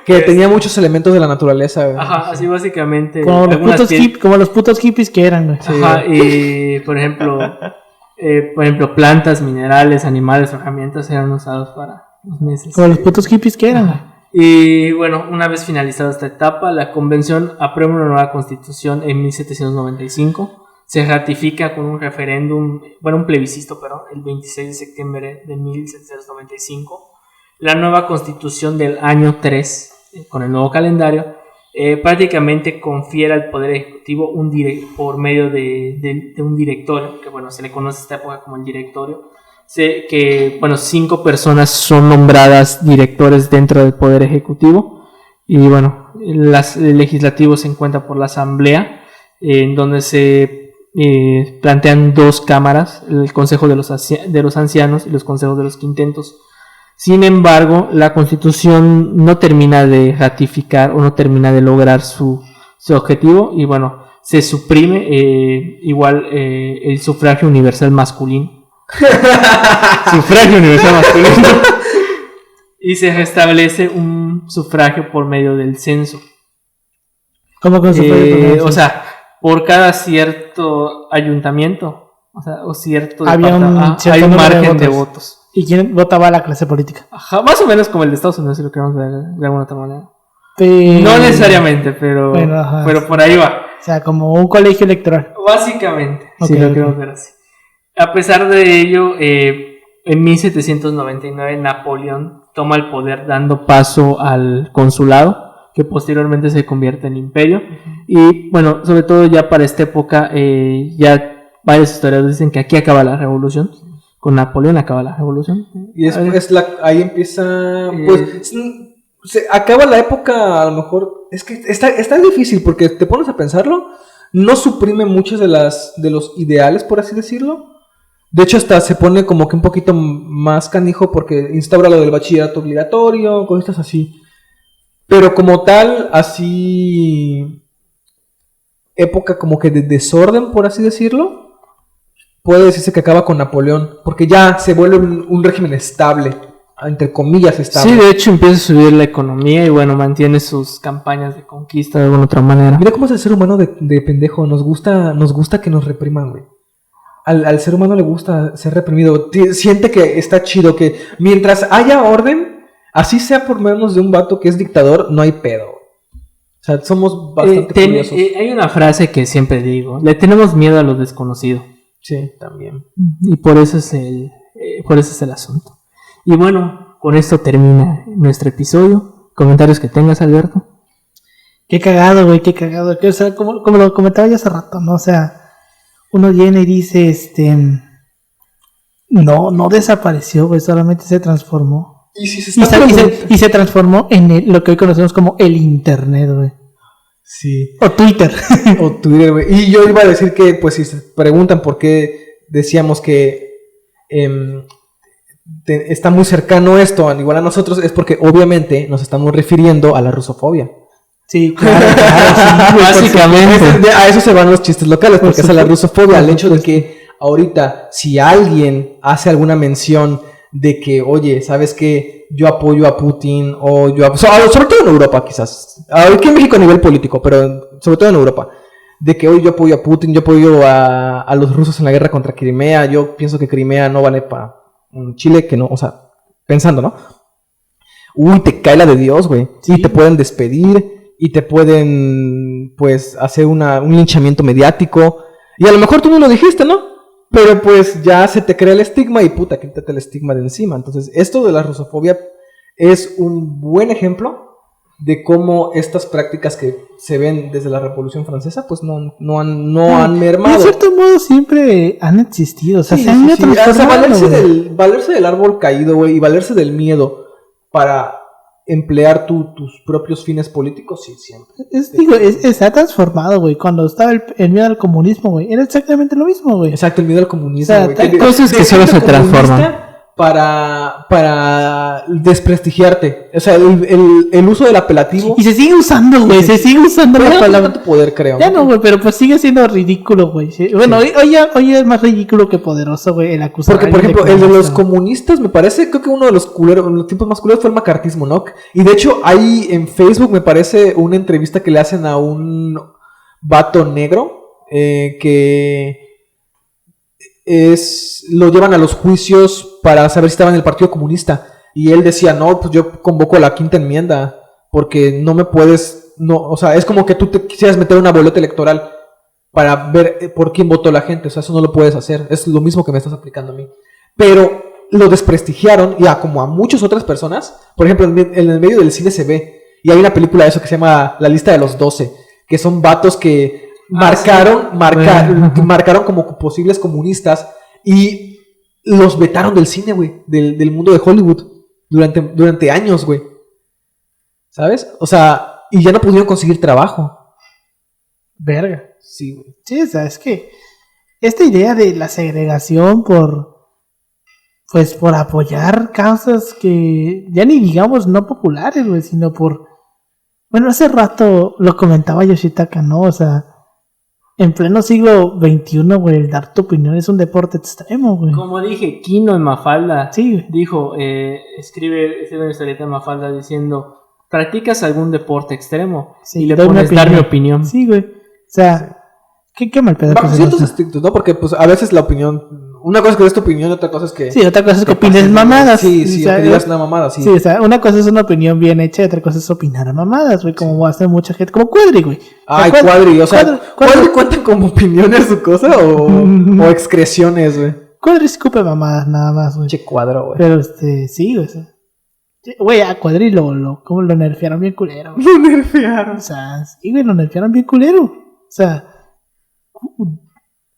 B: Que tenía muchos elementos de la naturaleza, güey.
C: Así básicamente.
A: Como los putos hippies que eran, güey.
C: Y por ejemplo, plantas, minerales, animales, herramientas eran usados para los meses.
A: Como los putos hippies que eran.
C: Y bueno, una vez finalizada esta etapa, la convención aprueba una nueva constitución en 1795. Se ratifica con un referéndum, un plebiscito, el 26 de septiembre de 1795. La nueva constitución del año 3, con el nuevo calendario, prácticamente confiere al Poder Ejecutivo por medio de un directorio, que se le conoce a esta época como el directorio, que 5 personas son nombradas directores dentro del Poder Ejecutivo, y el legislativo se encuentra por la Asamblea, en donde se plantean 2 cámaras, el Consejo de los Ancianos y los Consejos de los Quintentos. Sin embargo, la Constitución no termina de ratificar o no termina de lograr su objetivo, y se suprime el sufragio universal masculino. Sufragio universal masculino. Y se restablece un sufragio por medio del censo.
A: ¿Cómo con sufragio?
C: Por cada cierto ayuntamiento, o cierto
A: había
C: hay un margen de votos.
A: ¿Y quién votaba a la clase política?
C: Más o menos como el de Estados Unidos, si lo queremos ver de alguna otra manera.
A: No
C: necesariamente, pero por ahí va.
A: O sea, como un colegio electoral.
C: Básicamente, si lo queremos ver así. A pesar de ello, en 1799 Napoleón toma el poder dando paso al consulado, que posteriormente se convierte en imperio. Y sobre todo ya para esta época, ya varios historiadores dicen que aquí acaba la revolución. Con Napoleón acaba la revolución.
B: Y después ahí empieza, se acaba la época, a lo mejor, es que está difícil, porque te pones a pensarlo, no suprime muchos de los ideales, por así decirlo. De hecho, hasta se pone como que un poquito más canijo, porque instaura lo del bachillerato obligatorio, cosas así. Pero como tal, así, época como que de desorden, por así decirlo, puede decirse que acaba con Napoleón, porque ya se vuelve un régimen estable, entre comillas estable.
C: Sí, de hecho empieza a subir la economía y mantiene sus campañas de conquista de alguna otra manera.
B: Mira cómo es el ser humano de pendejo, nos gusta que nos repriman, güey. Al ser humano le gusta ser reprimido, siente que está chido, que mientras haya orden, así sea por menos de un vato que es dictador, no hay pedo. O sea, somos bastante curiosos.
C: Hay una frase que siempre digo, le tenemos miedo a lo desconocido.
B: Sí, también.
C: Y por eso es el asunto. Y con esto termina nuestro episodio. ¿Comentarios que tengas, Alberto?
A: Qué cagado, güey, qué cagado. O sea, como lo comentaba ya hace rato, ¿no? O sea, uno viene y dice, no desapareció, güey, solamente se transformó.
B: Y
A: se transformó en lo que hoy conocemos como el internet, güey.
B: Sí.
A: O Twitter.
B: Güey. Y yo iba a decir que, pues, si se preguntan por qué decíamos que está muy cercano esto, igual a nosotros, es porque obviamente nos estamos refiriendo a la rusofobia.
A: Sí, claro,
C: sí, básicamente.
B: A eso se van los chistes locales, porque es a la rusofobia, al hecho de que ahorita, si alguien hace alguna mención de que, oye, ¿sabes qué? Yo apoyo a Putin, o sobre todo en Europa, quizás. Aquí en México a nivel político, pero sobre todo en Europa. De que hoy yo apoyo a Putin, yo apoyo a los rusos en la guerra contra Crimea, yo pienso que Crimea no vale para un Chile, que no, o sea, pensando, ¿no? Uy, te cae la de Dios, güey. Sí. Y te pueden despedir, y te pueden, pues, hacer un linchamiento mediático. Y a lo mejor tú no lo dijiste, ¿no? Pero pues ya se te crea el estigma y puta, quítate el estigma de encima. Entonces, esto de la rusofobia es un buen ejemplo de cómo estas prácticas que se ven desde la Revolución Francesa, pues no han mermado.
A: De cierto modo siempre han existido. O sea, se han ido transformando,
B: valerse del árbol caído, güey, y valerse del miedo para emplear tus propios fines políticos, sí, siempre.
A: Se ha transformado, güey. Cuando estaba el miedo al comunismo, güey, era exactamente lo mismo, güey.
B: Exacto, el miedo al comunismo,
A: O sea,
B: güey.
C: cosas que solo se transforman.
B: Para desprestigiarte. O sea, el uso del apelativo.
A: Y se sigue usando, güey. Se sigue usando
B: Pero
A: la
B: ya no tiene
A: palabra.
B: tanto poder, creo.
A: Ya no, güey, pero pues sigue siendo ridículo, güey. Sí. Bueno,
B: Sí.
A: hoy es más ridículo que poderoso, güey, el acusar.
B: Porque,
A: a
B: por
A: alguien
B: ejemplo, el de los
A: comunista.
B: comunistas, me parece, creo que uno de los tiempos más culeros fue el macartismo, ¿no? Y de hecho, hay en Facebook, me parece, una entrevista que le hacen a un vato negro que lo llevan a los juicios para saber si estaba en el Partido Comunista. Y él decía, no, pues yo convoco la quinta enmienda, porque no me puedes, no, o sea, es como que tú te quisieras meter una boleta electoral para ver por quién votó la gente, o sea, eso no lo puedes hacer, es lo mismo que me estás aplicando a mí. Pero lo desprestigiaron, y como a muchas otras personas, por ejemplo, en el medio del cine se ve, y hay una película de eso que se llama La lista de los 12, que son vatos que marcaron como posibles comunistas, y los vetaron del cine, güey, del mundo de Hollywood, durante años, güey. ¿Sabes? O sea, y ya no pudieron conseguir trabajo.
A: Verga.
B: Sí, güey.
A: Sí, o sea, es que esta idea de la segregación por apoyar causas que ya ni digamos no populares, güey, sino bueno, hace rato lo comentaba Yoshitaka, ¿no? O sea, en pleno siglo XXI, güey, el dar tu opinión es un deporte extremo, güey.
C: Como dije, Kino en Mafalda
A: Sí, güey.
C: dijo, escribe una historieta en Mafalda diciendo, ¿practicas algún deporte extremo?
A: Sí,
C: y le
A: doy una
C: pones dar mi
A: opinión.
C: opinión.
A: Sí, güey. O sea, qué mal pedo.
B: Bajo
A: que se
B: ciertos
A: nos-
B: estrictos, ¿no? Porque, pues, a veces la opinión... Una cosa es que des tu opinión y otra cosa es que...
A: Sí, otra cosa es que
B: te
A: opines
B: pases,
A: mamadas.
B: Sí, sí,
A: o sea,
B: o que digas una mamada, sí.
A: Sí, o sea, una cosa es una opinión bien hecha y otra cosa es opinar a mamadas, güey, como hace mucha gente, como Cuadri, güey.
B: Ay,
A: Cuadri-
B: Cuadri, o sea,
A: Cuadri-
B: ¿Cuadri cuenta como opiniones su cosa o excreciones, güey?
A: Cuadri escupe mamadas nada más, güey.
B: Che cuadro, güey.
A: Pero sí, güey. O sea, güey, a Cuadri como lo nerfearon bien culero. Güey.
B: Lo nerfearon.
A: O sea, sí, güey, lo nerfearon bien culero. O sea,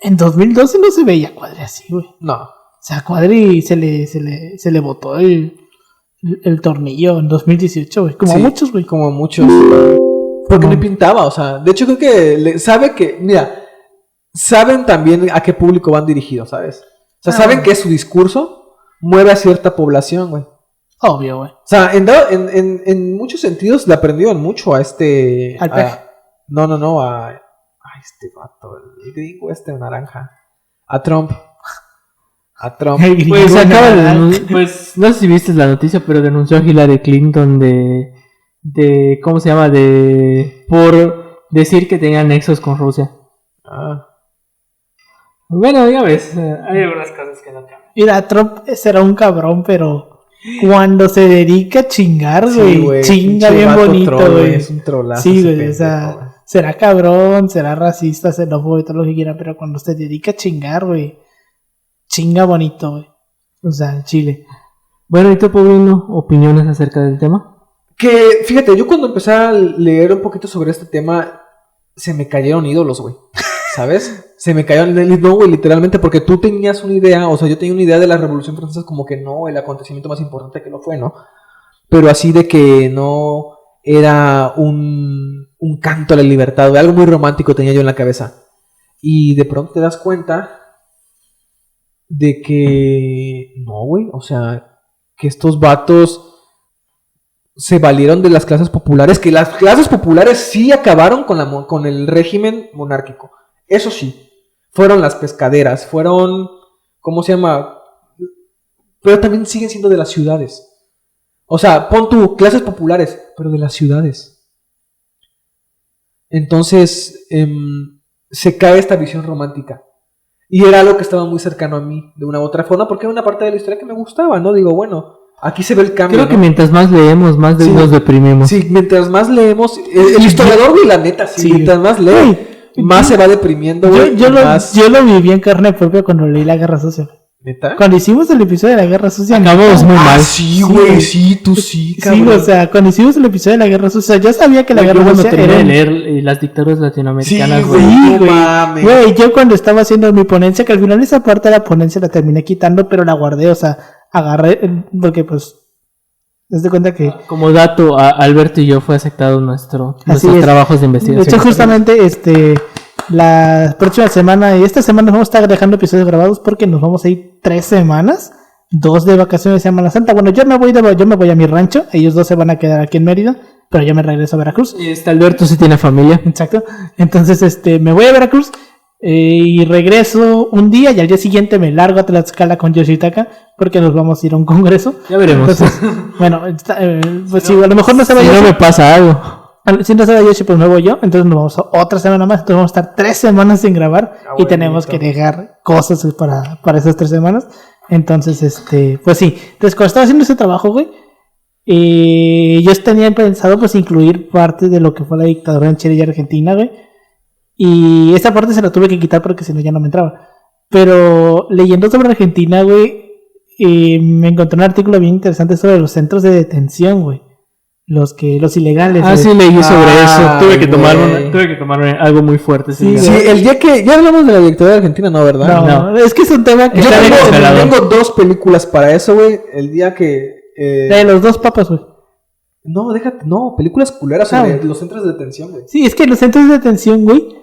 A: en 2012 no se veía a Cuadri así, güey.
B: No.
A: O sea, a Cuadri se le botó el tornillo en 2018, güey. Como a
B: Sí,
A: muchos, güey.
B: Como muchos. Porque
A: No.
B: le pintaba, o sea, de hecho creo que sabe que, mira, saben también a qué público van dirigidos, ¿sabes? O sea, saben que su discurso mueve a cierta población, güey.
A: Obvio, güey.
B: O sea, en muchos sentidos le aprendieron mucho a este...
A: Al peje.
B: No, a este vato, el gringo naranja. A Trump. A Trump.
A: El gringo
C: Pues acaba de
A: naranja.
C: pues no sé si viste la noticia, pero denunció a Hillary Clinton de ¿cómo se llama? Por decir que tenía nexos con Rusia.
B: Ah.
C: Bueno, ya ves, hay algunas cosas que no cambian.
A: Mira, Trump será un cabrón, pero cuando se dedica a chingar, güey, chinga
B: pinche
A: bien
B: vato
A: bonito,
B: troll,
A: güey.
B: Es un trolazo.
A: Sí,
B: ese
A: güey, o
B: pendejo,
A: sea,
B: güey.
A: será cabrón, será racista, xenófobo y todo lo que quiera, pero cuando se dedica a chingar, güey, chinga bonito, güey. O sea, en Chile.
C: Bueno, ¿y tú, Paulino, opiniones acerca del tema?
B: Que, fíjate, yo cuando empecé a leer un poquito sobre este tema, se me cayeron ídolos, güey. ¿Sabes? Se me cayeron, no, güey, literalmente, porque tú tenías una idea, o sea, yo tenía una idea de la Revolución Francesa como que no, el acontecimiento más importante que lo fue, ¿no? Pero así de que no era un canto a la libertad, güey, algo muy romántico tenía yo en la cabeza. Y de pronto te das cuenta de que no, güey, o sea, que estos vatos se valieron de las clases populares, que las clases populares sí acabaron con el régimen monárquico. Eso sí, fueron las pescaderas, fueron, ¿cómo se llama? Pero también siguen siendo de las ciudades. O sea, pon tú clases populares, pero de las ciudades. Entonces, se cae esta visión romántica. Y era algo que estaba muy cercano a mí, de una u otra forma, porque era una parte de la historia que me gustaba, ¿no? Digo, bueno, aquí se ve el cambio,
C: Creo que
B: ¿no?
C: mientras más leemos, más
B: Sí.
C: nos deprimimos.
B: Sí, mientras más leemos, el historiador, güey, la neta, sí,
A: Sí.
B: mientras más lee,
A: Güey,
B: más se va deprimiendo, güey.
A: Yo
B: más...
A: lo viví en carne propia cuando leí La Guerra Sucia.
B: ¿Neta?
A: Cuando hicimos el episodio de La Guerra Sucia,
C: Acabamos muy mal.
B: Sí,
A: Sí,
B: güey,
A: güey.
B: sí, tú sí,
A: sí,
B: cabrón.
A: o sea, cuando hicimos el episodio de La Guerra Sucia, yo sabía que La
C: Yo
A: Guerra
C: cuando
A: Sucia
C: terminé
A: era
C: de
A: un-
C: leer las dictaduras
B: Sí,
C: latinoamericanas,
B: güey,
C: güey.
B: no
A: güey.
B: mames.
A: Güey, yo cuando estaba haciendo mi ponencia, que al final esa parte de la ponencia la terminé quitando, pero la guardé, o sea, agarré, porque pues Haz de cuenta que...
C: Como dato, Alberto y yo fue aceptado nuestros
A: es.
C: trabajos de investigación.
A: De hecho, justamente, la próxima semana y esta semana vamos a estar dejando episodios grabados porque nos vamos a ir 3 semanas, 2 de vacaciones de Semana Santa. Bueno, yo me voy a mi rancho, ellos 2 se van a quedar aquí en Mérida, pero yo me regreso a Veracruz.
C: Y Alberto sí tiene familia.
A: Exacto. Entonces, me voy a Veracruz y regreso un día y al día siguiente me largo a Tlaxcala con Yoshitaka porque nos vamos a ir a un congreso.
C: Ya veremos.
A: Entonces, bueno, pues sí, a lo mejor no se va
C: Si
A: Yoshi.
C: no me pasa algo.
A: Si no se va Yoshi, pues me voy yo. Entonces nos vamos a otra semana más. Entonces vamos a estar 3 semanas sin grabar y tenemos que dejar cosas para esas 3 semanas. Entonces, pues sí. Entonces, cuando estaba haciendo ese trabajo, güey, yo tenía pensado pues incluir parte de lo que fue la dictadura en Chile y Argentina, güey. Y esa parte se la tuve que quitar porque si no ya no me entraba. Pero leyendo sobre Argentina, güey, me encontré un artículo bien interesante sobre los centros de detención, güey. Los ilegales.
C: Ah,
A: güey.
C: sí, leí sobre eso. Tuve que
B: güey.
C: tomar el algo muy fuerte.
A: Sí,
B: Sí, el día que... Ya hablamos de la dictadura de Argentina, ¿no? ¿Verdad?
A: No, es que es un tema que
B: Yo
A: está bien exagerado.
B: tengo 2 películas para eso, güey. El día que...
A: De los 2 papas, güey.
B: No, déjate, no, películas culeras sobre
A: Ah.
B: los centros de detención, güey.
A: Sí, es que los centros de detención, güey.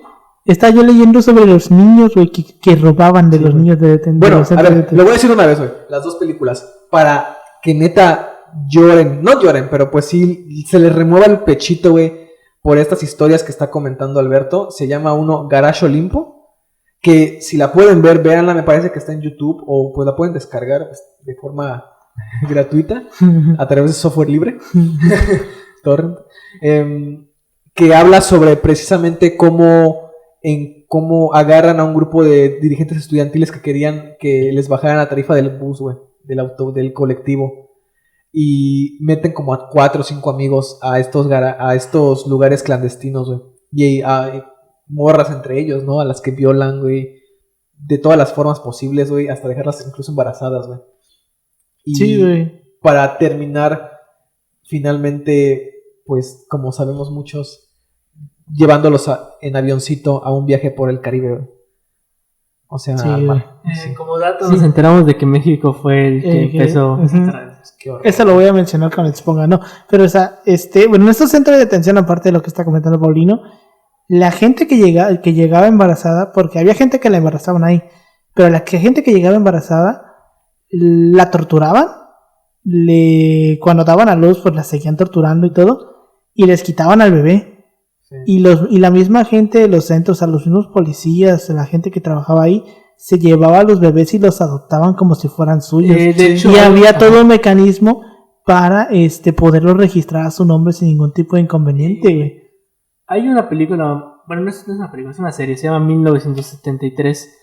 A: Estaba yo leyendo sobre los niños, güey, que robaban de los niños de detención.
B: Bueno, a ver, lo voy a decir una vez, güey. Las 2 películas. Para que neta lloren. No lloren, pero pues sí se les remueva el pechito, güey. Por estas historias que está comentando Alberto. Se llama uno Garage Olimpo. Que si la pueden ver, véanla. Me parece que está en YouTube. O pues la pueden descargar de forma gratuita. A través de software libre. Torrent. Que habla sobre precisamente cómo agarran a un grupo de dirigentes estudiantiles que querían que les bajaran la tarifa del bus, güey, del colectivo, y meten como a 4 o 5 amigos a estos lugares clandestinos, güey, y hay morras entre ellos, ¿no? A las que violan, güey, de todas las formas posibles, güey, hasta dejarlas incluso embarazadas, güey. Y
A: sí, güey.
B: para terminar, finalmente, pues, como sabemos muchos, llevándolos en avioncito a un viaje por el Caribe, güey. O sea,
A: Sí,
C: como dato, nos enteramos de que México fue el que empezó.
B: qué horror.
A: Eso lo voy a mencionar cuando exponga, no. Pero, o sea, bueno, en estos centros de detención, aparte de lo que está comentando Paulino, la gente que llegaba embarazada, porque había gente que la embarazaban ahí, pero gente que llegaba embarazada, la torturaban, cuando daban a luz, pues la seguían torturando y todo, y les quitaban al bebé. Sí. Y la misma gente de los centros, a los mismos policías, la gente que trabajaba ahí, se llevaba a los bebés y los adoptaban como si fueran suyos. De hecho, y había todo un mecanismo para poderlos registrar a su nombre sin ningún tipo de inconveniente, güey.
C: Hay una película, bueno, no es una película, es una serie, se llama 1973.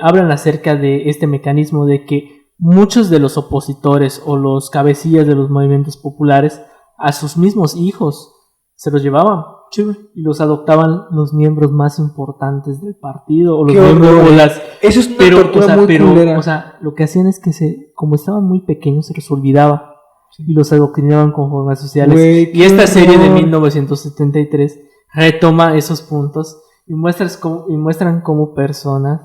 C: Hablan acerca de este mecanismo de que muchos de los opositores o los cabecillas de los movimientos populares a sus mismos hijos se los llevaban. Sí, y los adoptaban los miembros más importantes del partido o los miembros o las...
B: Eso es una tortura muy culera.
C: O sea, lo que hacían es que como estaban muy pequeños se los olvidaba y los adoctrinaban con formas sociales.
B: Wey,
C: y esta serie de 1973 retoma esos puntos y muestran como personas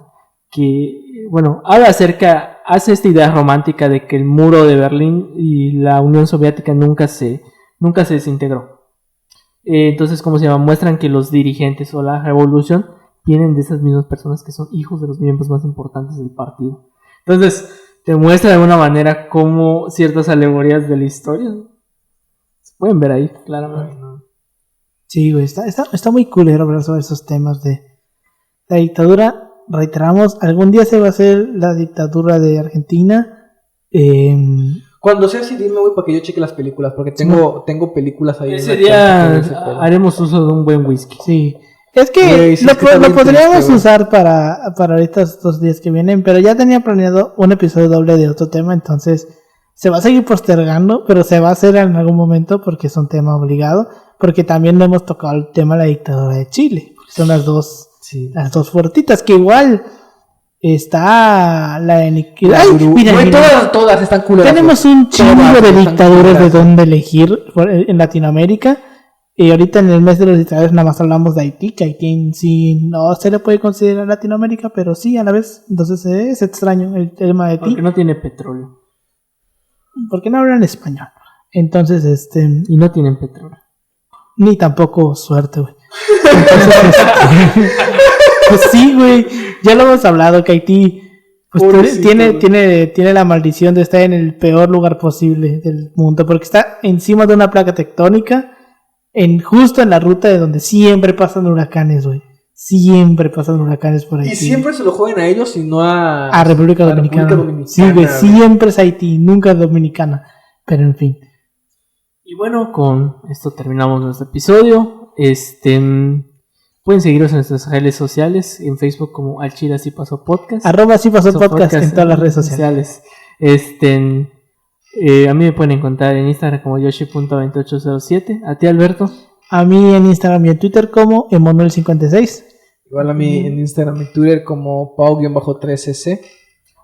C: que, bueno, hace esta idea romántica de que el muro de Berlín y la Unión Soviética nunca se desintegró. Entonces, ¿cómo se llama? Muestran que los dirigentes o la revolución vienen de esas mismas personas que son hijos de los miembros más importantes del partido. Entonces, te muestra de alguna manera cómo ciertas alegorías de la historia se pueden ver ahí, claramente.
A: Sí, güey, está muy culero hablar sobre esos temas de la dictadura. Reiteramos, algún día se va a hacer la dictadura de Argentina.
B: Cuando sea así, dime, güey, para que yo cheque las películas, porque tengo películas ahí.
C: Ese día haremos uso de un buen whisky.
A: Sí. Es que lo podríamos usar para estos 2 días que vienen, pero ya tenía planeado un episodio doble de otro tema, entonces se va a seguir postergando, pero se va a hacer en algún momento porque es un tema obligado, porque también no hemos tocado el tema de la dictadura de Chile, porque son las dos fuertitas, que igual... Está la de Nicaragua.
B: Ay, mira. Todas están culeras.
A: Tenemos un chingo de dictaduras de donde elegir en Latinoamérica. Y ahorita en el mes de los dictadores nada más hablamos de Haití, que Haití en sí no se le puede considerar Latinoamérica, pero sí a la vez. Entonces es extraño el tema de Haití.
C: Porque no tiene petróleo.
A: Porque no hablan español. Entonces,
C: Y no tienen petróleo.
A: ni tampoco suerte, güey. Entonces, pues sí, güey, ya lo hemos hablado que Haití pues
B: Pobrecito,
A: tiene la maldición de estar en el peor lugar posible del mundo, porque está encima de una placa tectónica, justo en la ruta de donde siempre pasan huracanes, güey. Siempre pasan huracanes por Haití.
B: Y siempre se lo juegan a ellos y no
A: a República
B: a
A: Dominicana.
B: República Dominicana,
A: Sí, güey,
B: güey.
A: siempre es Haití, nunca es Dominicana. Pero en fin.
C: Y bueno, con esto terminamos nuestro episodio. Pueden seguirnos en nuestras redes sociales, en Facebook como Al Chile Así Pasó Podcast.
A: @ sí pasó
C: Pasó
A: podcast en todas las redes sociales.
C: A mí me pueden encontrar en Instagram como yoshi.2807. A ti, Alberto.
A: A mí en Instagram y en Twitter como Emanuel56.
B: Igual a mí en Instagram y Twitter como Pau-3cc.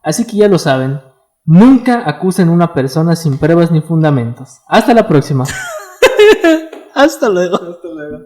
C: Así que ya lo saben, nunca acusen a una persona sin pruebas ni fundamentos. Hasta la próxima.
A: Hasta luego.
B: Hasta luego.